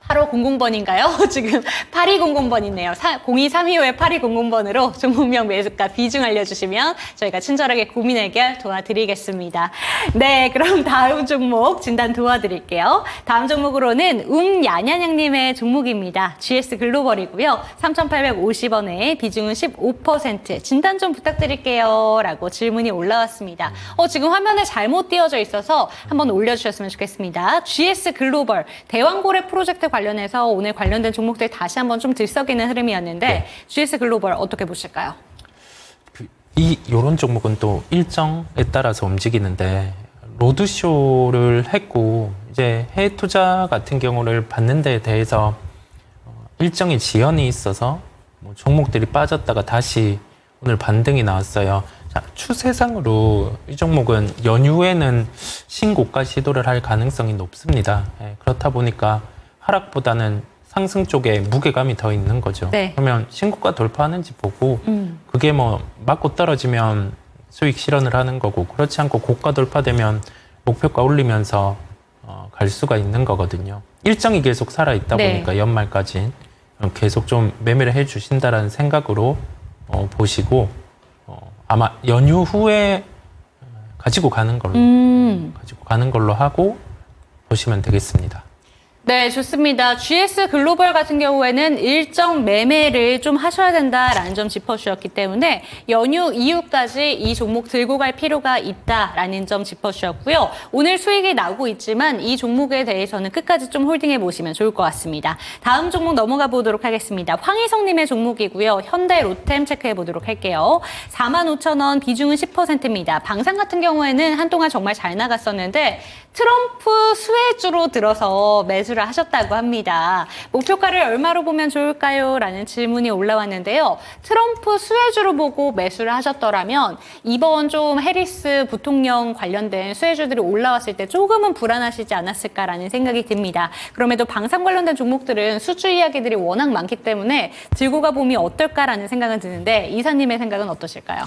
8500번인가요? 지금 8200번이네요. 02325에 8200번으로 종목명 매수가 비중 알려주시면 저희가 친절하게 고민 해결 도와드리겠습니다. 네, 그럼 다음 종목 진단 도와드릴게요. 다음 종목으로는 야냐냥님의 종목입니다. GS 글로벌이고요. 3,850원에 비중은 15%. 진단 좀 부탁드릴게요. 라고 질문이 올라왔습니다. 지금 화면에 잘못 띄어져 있어서 한번 올려주셨으면 좋겠습니다. GS 글로벌 대왕고래 프로젝트 관련해서 오늘 관련된 종목들 다시 한번 좀 들썩이는 흐름이었는데 네. GS 글로벌 어떻게 보실까요?
이런 종목은 또 일정에 따라서 움직이는데 로드쇼를 했고 이제 해외 투자 같은 경우를 받는 데에 대해서 일정의 지연이 있어서 종목들이 빠졌다가 다시 오늘 반등이 나왔어요. 자, 추세상으로 이 종목은 연휴에는 신고가 시도를 할 가능성이 높습니다. 그렇다 보니까 하락보다는 상승 쪽에 무게감이 더 있는 거죠. 네. 그러면 신고가 돌파하는지 보고 그게 맞고 떨어지면 수익 실현을 하는 거고 그렇지 않고 고가 돌파되면 목표가 올리면서 갈 수가 있는 거거든요. 일정이 계속 살아있다 보니까 연말까지 계속 좀 매매를 해주신다라는 생각으로 보시고 아마 연휴 후에 가지고 가는 걸로 하고 보시면 되겠습니다.
네, 좋습니다. GS 글로벌 같은 경우에는 일정 매매를 좀 하셔야 된다라는 점 짚어주셨기 때문에 연휴 이후까지 이 종목 들고 갈 필요가 있다라는 점 짚어주셨고요. 오늘 수익이 나오고 있지만 이 종목에 대해서는 끝까지 좀 홀딩해 보시면 좋을 것 같습니다. 다음 종목 넘어가 보도록 하겠습니다. 황희성님의 종목이고요. 현대 로템 체크해 보도록 할게요. 45,000원 비중은 10%입니다. 방산 같은 경우에는 한동안 정말 잘 나갔었는데 트럼프 수혜주로 들어서 매수를 하셨다고 합니다. 목표가를 얼마로 보면 좋을까요? 라는 질문이 올라왔는데요. 트럼프 수혜주로 보고 매수를 하셨더라면 이번 좀 해리스 부통령 관련된 수혜주들이 올라왔을 때 조금은 불안하시지 않았을까라는 생각이 듭니다. 그럼에도 방산 관련된 종목들은 수주 이야기들이 워낙 많기 때문에 들고 가보면 어떨까라는 생각은 드는데 이사님의 생각은 어떠실까요?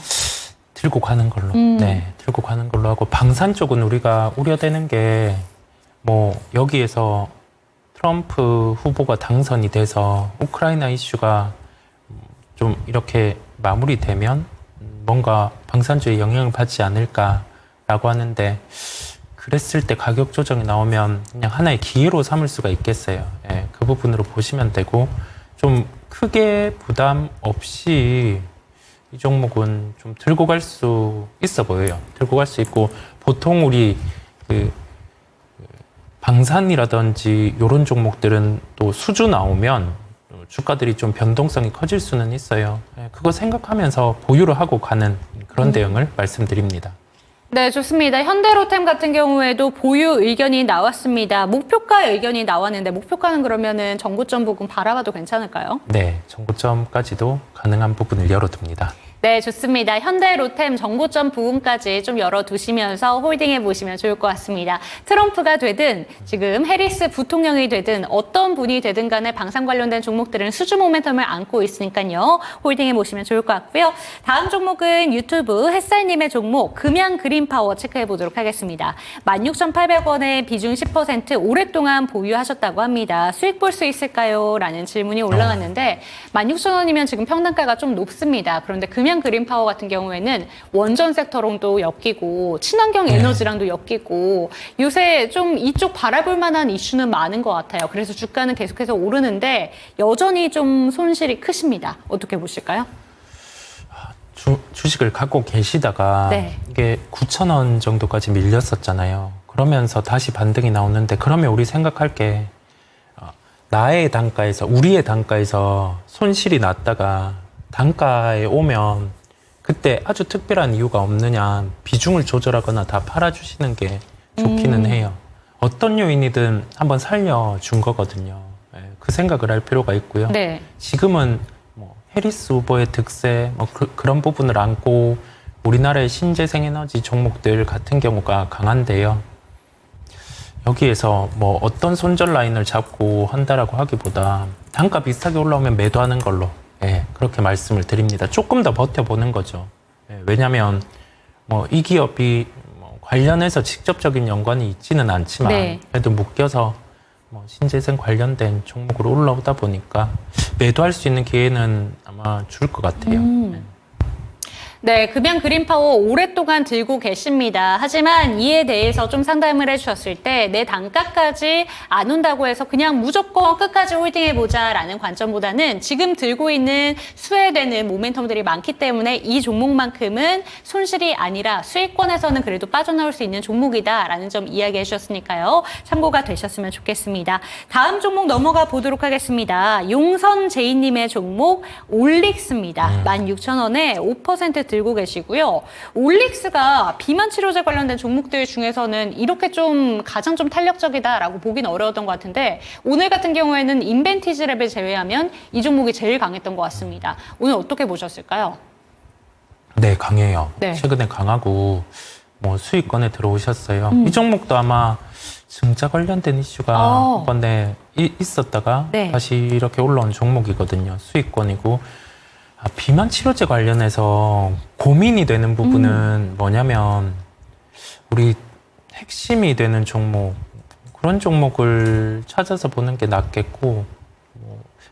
들고 가는 걸로. 네, 들고 가는 걸로 하고 방산 쪽은 우리가 우려되는 게 여기에서 트럼프 후보가 당선이 돼서 우크라이나 이슈가 좀 이렇게 마무리되면 뭔가 방산주에 영향을 받지 않을까라고 하는데 그랬을 때 가격 조정이 나오면 그냥 하나의 기회로 삼을 수가 있겠어요. 예, 그 부분으로 보시면 되고 좀 크게 부담 없이 이 종목은 좀 들고 갈 수 있어 보여요. 들고 갈 수 있고 보통 우리 방산이라든지 이런 종목들은 또 수주 나오면 주가들이 좀 변동성이 커질 수는 있어요. 그거 생각하면서 보유를 하고 가는 그런 대응을 말씀드립니다.
네, 좋습니다. 현대로템 같은 경우에도 보유 의견이 나왔습니다. 목표가 의견이 나왔는데 목표가는 그러면은 정고점 부분 바라봐도 괜찮을까요?
네, 정고점까지도 가능한 부분을 열어둡니다.
네, 좋습니다. 현대로템 정고점 부분까지 좀 열어두시면서 홀딩해 보시면 좋을 것 같습니다. 트럼프가 되든 지금 해리스 부통령이 되든 어떤 분이 되든 간에 방산 관련된 종목들은 수주 모멘텀을 안고 있으니까요. 홀딩해 보시면 좋을 것 같고요. 다음 종목은 유튜브 햇살님의 종목 금양 그린파워 체크해 보도록 하겠습니다. 16,800원에 비중 10% 오랫동안 보유하셨다고 합니다. 수익 볼 수 있을까요? 라는 질문이 올라왔는데 16,000원이면 지금 평단가가 좀 높습니다. 그런데 금양 그린파워 같은 경우에는 원전 섹터랑도 엮이고 친환경 에너지랑도 엮이고 요새 좀 이쪽 바라볼 만한 이슈는 많은 것 같아요. 그래서 주가는 계속해서 오르는데 여전히 좀 손실이 크십니다. 어떻게 보실까요?
주식을 갖고 계시다가 이게 9,000원 정도까지 밀렸었잖아요. 그러면서 다시 반등이 나오는데 그러면 우리 생각할 게 나의 단가에서 우리의 단가에서 손실이 났다가 단가에 오면 그때 아주 특별한 이유가 없느냐, 비중을 조절하거나 다 팔아주시는 게 좋기는 해요. 어떤 요인이든 한번 살려준 거거든요. 예, 그 생각을 할 필요가 있고요.
네.
지금은 뭐 해리스 후보의 득세, 뭐 그런 부분을 안고 우리나라의 신재생에너지 종목들 같은 경우가 강한데요. 여기에서 뭐 어떤 손절 라인을 잡고 한다라고 하기보다 단가 비슷하게 올라오면 매도하는 걸로, 예, 그렇게 말씀을 드립니다. 조금 더 버텨보는 거죠. 예, 왜냐하면 뭐 이 기업이 뭐 관련해서 직접적인 연관이 있지는 않지만
네.
그래도 묶여서 뭐 신재생 관련된 종목으로 올라오다 보니까 매도할 수 있는 기회는 아마 줄 것 같아요.
네, 금양 그린파워 오랫동안 들고 계십니다. 하지만 이에 대해서 좀 상담을 해주셨을 때 내 단가까지 안 온다고 해서 그냥 무조건 끝까지 홀딩해보자라는 관점보다는 지금 들고 있는 수혜되는 모멘텀들이 많기 때문에 이 종목만큼은 손실이 아니라 수익권에서는 그래도 빠져나올 수 있는 종목이다라는 점 이야기해 주셨으니까요. 참고가 되셨으면 좋겠습니다. 다음 종목 넘어가 보도록 하겠습니다. 용선제이님의 종목 올릭스입니다. 16,000원에 5% 들고 계시고요. 올릭스가 비만 치료제 관련된 종목들 중에서는 이렇게 좀 가장 좀 탄력적이다라고 보기는 어려웠던 것 같은데 오늘 같은 경우에는 인벤티지랩을 제외하면 이 종목이 제일 강했던 것 같습니다. 오늘 어떻게 보셨을까요?
네, 강해요.
네.
최근에 강하고 뭐 수익권에 들어오셨어요. 이 종목도 아마 증자 관련된 이슈가 한 번에 있었다가
네.
다시 이렇게 올라온 종목이거든요. 수익권이고. 비만 치료제 관련해서 고민이 되는 부분은 뭐냐면 우리 핵심이 되는 종목, 그런 종목을 찾아서 보는 게 낫겠고,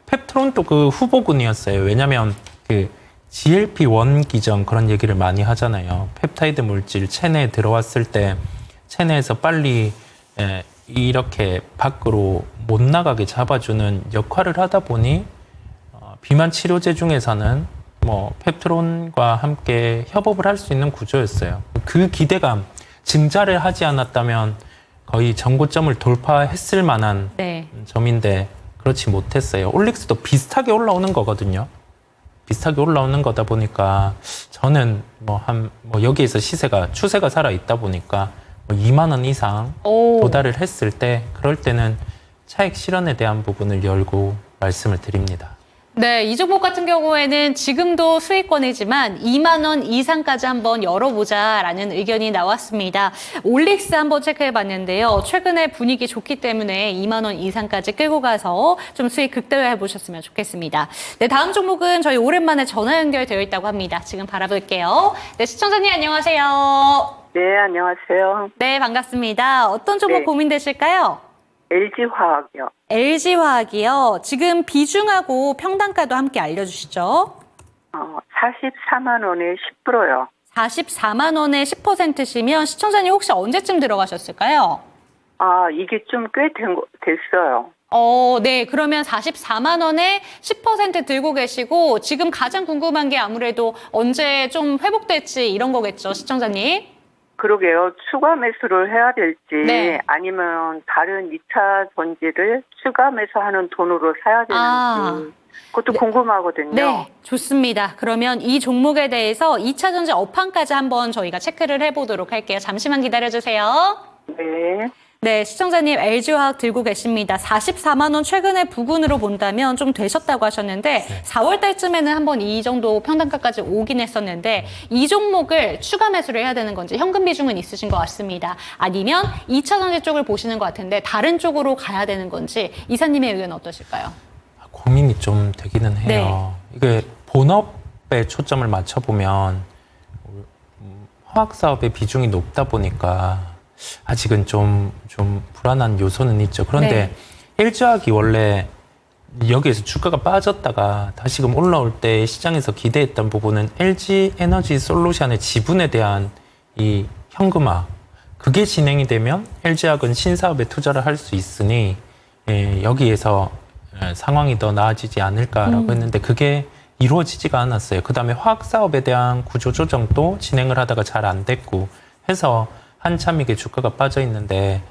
펩트론도 그 후보군이었어요. 왜냐면 그 GLP-1 기전 그런 얘기를 많이 하잖아요. 펩타이드 물질 체내에 들어왔을 때 체내에서 빨리 이렇게 밖으로 못 나가게 잡아주는 역할을 하다 보니 비만 치료제 중에서는 뭐 펩트론과 함께 협업을 할 수 있는 구조였어요. 그 기대감, 증자를 하지 않았다면 거의 전고점을 돌파했을 만한
네.
점인데 그렇지 못했어요. 올릭스도 비슷하게 올라오는 거거든요. 비슷하게 올라오는 거다 보니까 저는 뭐 여기에서 추세가 살아 있다 보니까 뭐 2만 원 이상 도달을 했을 때 그럴 때는 차익 실현에 대한 부분을 열고 말씀을 드립니다.
네, 이 종목 같은 경우에는 지금도 수익권이지만 2만 원 이상까지 한번 열어보자라는 의견이 나왔습니다. 올릭스 한번 체크해봤는데요. 최근에 분위기 좋기 때문에 2만 원 이상까지 끌고 가서 좀 수익 극대화해 보셨으면 좋겠습니다. 네, 다음 종목은 저희 오랜만에 전화 연결되어 있다고 합니다. 지금 바라볼게요. 네, 시청자님 안녕하세요.
네, 안녕하세요.
네, 반갑습니다. 어떤 종목
네.
고민되실까요?
LG화학이요.
LG화학이요. 지금 비중하고 평단가도 함께 알려주시죠.
44만 원에 10%요.
44만 원에 10%시면 시청자님 혹시 언제쯤 들어가셨을까요?
이게 좀 꽤 됐어요.
네. 그러면 44만 원에 10% 들고 계시고 지금 가장 궁금한 게 아무래도 언제 좀 회복될지 이런 거겠죠, 시청자님?
그러게요. 추가 매수를 해야 될지
네.
아니면 다른 2차 전지를 추가 매수하는 돈으로 사야 되는지 그것도 궁금하거든요.
네, 좋습니다. 그러면 이 종목에 대해서 2차 전지 업황까지 한번 저희가 체크를 해보도록 할게요. 잠시만 기다려주세요.
네.
네, 시청자님 LG화학 들고 계십니다. 44만 원 최근에 부근으로 본다면 좀 되셨다고 하셨는데 4월 달쯤에는 한번 이 정도 평단가까지 오긴 했었는데 이 종목을 추가 매수를 해야 되는 건지 현금 비중은 있으신 것 같습니다. 아니면 2차 전지 쪽을 보시는 것 같은데 다른 쪽으로 가야 되는 건지 이사님의 의견 어떠실까요?
고민이 좀 되기는 해요. 이게 본업에 초점을 맞춰보면 화학사업의 비중이 높다 보니까 아직은 좀 불안한 요소는 있죠. 그런데 LG화학이 원래 여기에서 주가가 빠졌다가 다시금 올라올 때 시장에서 기대했던 부분은 LG에너지 솔루션의 지분에 대한 이 현금화, 그게 진행이 되면 LG화학은 신사업에 투자를 할 수 있으니 여기에서 상황이 더 나아지지 않을까라고 했는데 그게 이루어지지가 않았어요. 그 다음에 화학사업에 대한 구조조정도 진행을 하다가 잘 안 됐고 해서 한참 이게 주가가 빠져 있는데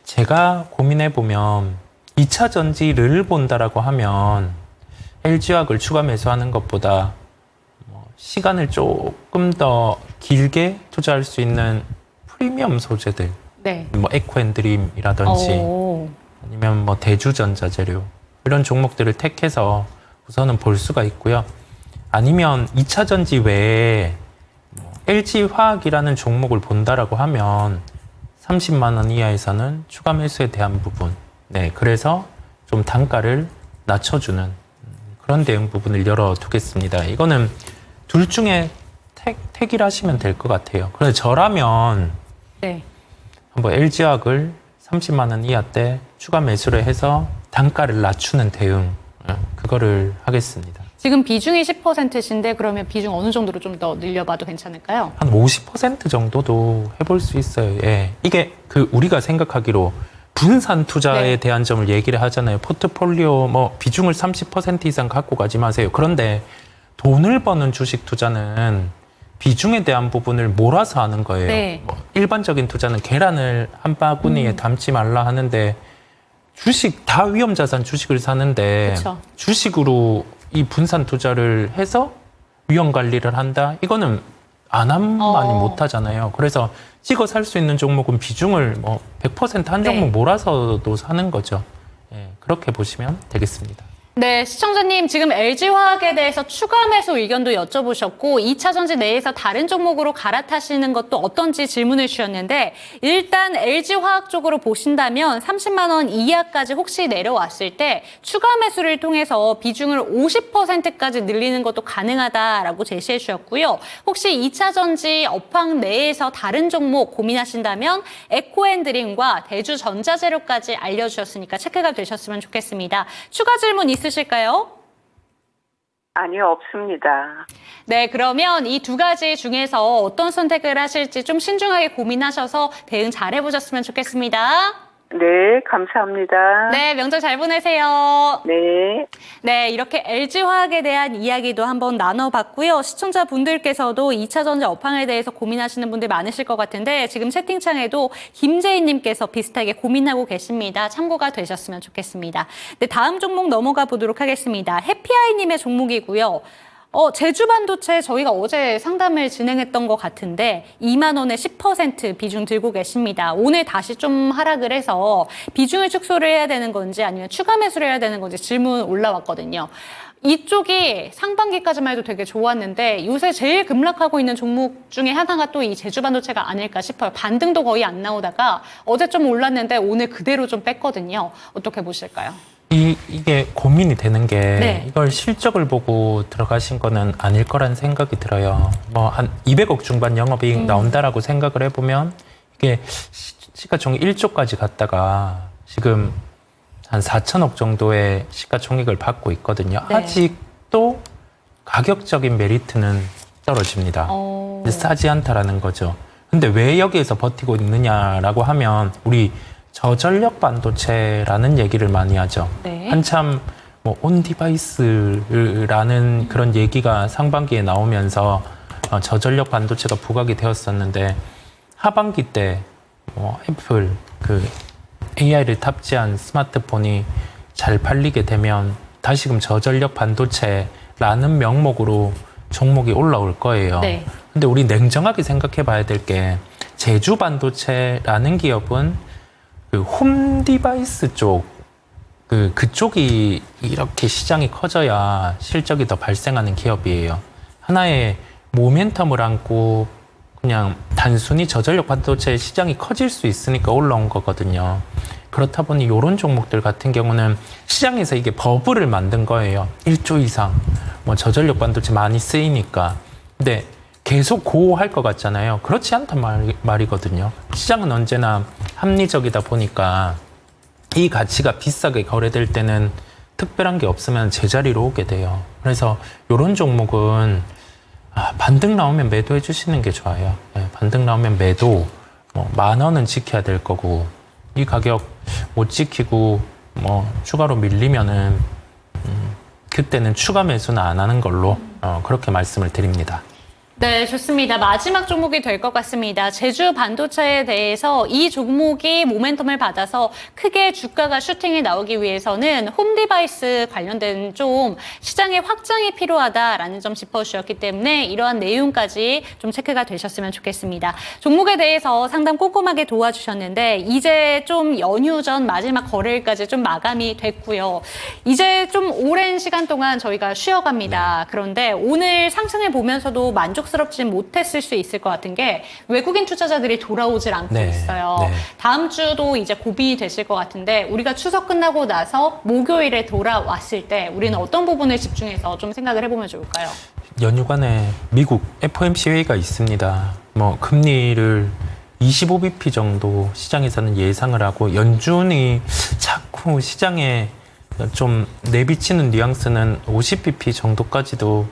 제가 고민해보면 2차 전지를 본다라고 하면 LG화학을 추가 매수하는 것보다 시간을 조금 더 길게 투자할 수 있는 프리미엄 소재들,
네.
뭐 에코앤드림이라든지
오.
아니면 뭐 대주전자재료 이런 종목들을 택해서 우선은 볼 수가 있고요. 아니면 2차 전지 외에 뭐 LG화학이라는 종목을 본다라고 하면 30만 원 이하에서는 추가 매수에 대한 부분, 네, 그래서 좀 단가를 낮춰주는 그런 대응 부분을 열어두겠습니다. 이거는 둘 중에 택일 하시면 될 것 같아요. 그래서 저라면
네.
한번 LG화학을 30만 원 이하 때 추가 매수를 해서 단가를 낮추는 대응, 그거를 하겠습니다.
지금 비중이 10%신데 그러면 비중 어느 정도로 좀 더 늘려봐도 괜찮을까요?
한 50% 정도도 해볼 수 있어요. 예. 이게 우리가 생각하기로 분산 투자에
네.
대한 점을 얘기를 하잖아요. 포트폴리오 뭐 비중을 30% 이상 갖고 가지 마세요. 그런데 돈을 버는 주식 투자는 비중에 대한 부분을 몰아서 하는 거예요.
네.
뭐 일반적인 투자는 계란을 한 바구니에 담지 말라 하는데 주식 다 위험자산 주식을 사는데
그쵸.
주식으로 이 분산 투자를 해서 위험 관리를 한다? 이거는 안 하면만이 못 하잖아요. 그래서 찍어 살 수 있는 종목은 비중을 뭐 100% 한 종목
네.
몰아서도 사는 거죠. 예, 그렇게 보시면 되겠습니다.
네, 시청자님 지금 LG화학에 대해서 추가 매수 의견도 여쭤보셨고 2차 전지 내에서 다른 종목으로 갈아타시는 것도 어떤지 질문을 주셨는데 일단 LG화학 쪽으로 보신다면 30만 원 이하까지 혹시 내려왔을 때 추가 매수를 통해서 비중을 50%까지 늘리는 것도 가능하다라고 제시해 주셨고요. 혹시 2차 전지 업황 내에서 다른 종목 고민하신다면 에코앤드림과 대주전자재료까지 알려주셨으니까 체크가 되셨으면 좋겠습니다. 추가 질문 있으실까요?
아니요, 없습니다.
네, 그러면 이 두 가지 중에서 어떤 선택을 하실지 좀 신중하게 고민하셔서 대응 잘 해보셨으면 좋겠습니다.
네, 감사합니다.
네, 명절 잘 보내세요.
네.
네, 이렇게 LG화학에 대한 이야기도 한번 나눠봤고요. 시청자분들께서도 2차 전지 업황에 대해서 고민하시는 분들 많으실 것 같은데 지금 채팅창에도 김재희님께서 비슷하게 고민하고 계십니다. 참고가 되셨으면 좋겠습니다. 네, 다음 종목 넘어가 보도록 하겠습니다. 해피아이님의 종목이고요. 제주반도체 저희가 어제 상담을 진행했던 것 같은데 2만 원에 10% 비중 들고 계십니다. 오늘 다시 좀 하락을 해서 비중을 축소를 해야 되는 건지 아니면 추가 매수를 해야 되는 건지 질문 올라왔거든요. 이쪽이 상반기까지만 해도 되게 좋았는데 요새 제일 급락하고 있는 종목 중에 하나가 또 이 제주반도체가 아닐까 싶어요. 반등도 거의 안 나오다가 어제 좀 올랐는데 오늘 그대로 좀 뺐거든요. 어떻게 보실까요?
이게 고민이 되는 게
네.
이걸 실적을 보고 들어가신 거는 아닐 거란 생각이 들어요. 뭐 한 200억 중반 영업이익 나온다라고 생각을 해보면 이게 시가총액 1조까지 갔다가 지금 한 4천억 정도의 시가총액을 받고 있거든요.
네.
아직도 가격적인 메리트는 떨어집니다. 싸지 않다라는 거죠. 근데 왜 여기에서 버티고 있느냐라고 하면 우리 저전력 반도체라는 얘기를 많이 하죠.
네.
한참 뭐 온디바이스라는 그런 얘기가 상반기에 나오면서 저전력 반도체가 부각이 되었었는데 하반기 때 애플 AI를 탑재한 스마트폰이 잘 팔리게 되면 다시금 저전력 반도체라는 명목으로 종목이 올라올 거예요.
네.
근데 우리 냉정하게 생각해 봐야 될 게 제주 반도체라는 기업은 홈 디바이스 쪽, 그쪽이 이렇게 시장이 커져야 실적이 더 발생하는 기업이에요. 하나의 모멘텀을 안고 그냥 단순히 저전력 반도체 시장이 커질 수 있으니까 올라온 거거든요. 그렇다 보니 이런 종목들 같은 경우는 시장에서 이게 버블을 만든 거예요. 1조 이상. 뭐 저전력 반도체 많이 쓰이니까. 근데 계속 고할 것 같잖아요. 그렇지 않단 말이거든요. 시장은 언제나 합리적이다 보니까 이 가치가 비싸게 거래될 때는 특별한 게 없으면 제자리로 오게 돼요. 그래서 이런 종목은 반등 나오면 매도해 주시는 게 좋아요. 네, 반등 나오면 매도, 뭐 10,000원은 지켜야 될 거고 이 가격 못 지키고 뭐 추가로 밀리면은 그때는 추가 매수는 안 하는 걸로 그렇게 말씀을 드립니다.
네, 좋습니다. 마지막 종목이 될 것 같습니다. 제주 반도체에 대해서 이 종목이 모멘텀을 받아서 크게 주가가 슈팅이 나오기 위해서는 홈디바이스 관련된 좀 시장의 확장이 필요하다라는 점 짚어주셨기 때문에 이러한 내용까지 좀 체크가 되셨으면 좋겠습니다. 종목에 대해서 상담 꼼꼼하게 도와주셨는데 이제 좀 연휴 전 마지막 거래일까지 좀 마감이 됐고요. 이제 좀 오랜 시간 동안 저희가 쉬어갑니다. 그런데 오늘 상승을 보면서도 만족스럽지 못했을 수 있을 것 같은 게 외국인 투자자들이 돌아오질 않고
네,
있어요.
네.
다음 주도 이제 고민이 되실 것 같은데 우리가 추석 끝나고 나서 목요일에 돌아왔을 때 우리는 어떤 부분을 집중해서 좀 생각을 해보면 좋을까요?
연휴간에 미국 FOMC 회의가 있습니다. 뭐 금리를 25bp 정도 시장에서는 예상을 하고 연준이 자꾸 시장에 좀 내비치는 뉘앙스는 50bp 정도까지도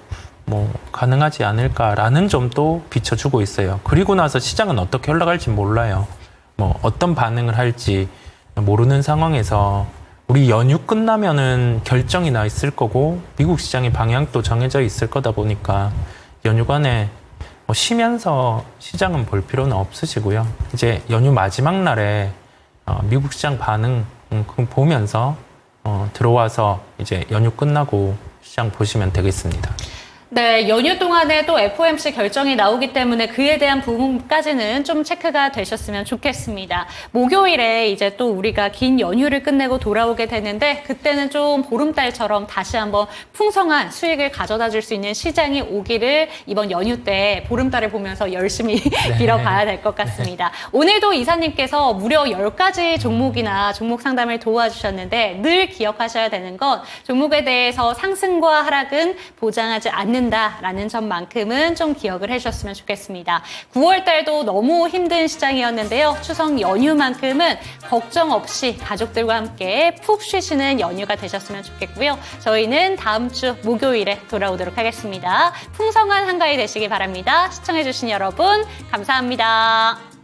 뭐 가능하지 않을까라는 점도 비춰주고 있어요. 그리고 나서 시장은 어떻게 흘러갈지 몰라요. 뭐 어떤 반응을 할지 모르는 상황에서 우리 연휴 끝나면은 결정이 나 있을 거고 미국 시장의 방향도 정해져 있을 거다 보니까 연휴간에 뭐 쉬면서 시장은 볼 필요는 없으시고요. 이제 연휴 마지막 날에 미국 시장 반응 보면서 들어와서 이제 연휴 끝나고 시장 보시면 되겠습니다.
네, 연휴 동안에 또 FOMC 결정이 나오기 때문에 그에 대한 부분까지는 좀 체크가 되셨으면 좋겠습니다. 목요일에 이제 또 우리가 긴 연휴를 끝내고 돌아오게 되는데 그때는 좀 보름달처럼 다시 한번 풍성한 수익을 가져다 줄 수 있는 시장이 오기를 이번 연휴 때 보름달을 보면서 열심히 빌어봐야 될 것 같습니다. 오늘도 이사님께서 무려 10가지 종목이나 종목 상담을 도와주셨는데 늘 기억하셔야 되는 건 종목에 대해서 상승과 하락은 보장하지 않는 라는 점만큼은 좀 기억을 해주셨으면 좋겠습니다. 9월 달도 너무 힘든 시장이었는데요. 추석 연휴만큼은 걱정 없이 가족들과 함께 푹 쉬시는 연휴가 되셨으면 좋겠고요. 저희는 다음 주 목요일에 돌아오도록 하겠습니다. 풍성한 한가위 되시기 바랍니다. 시청해주신 여러분 감사합니다.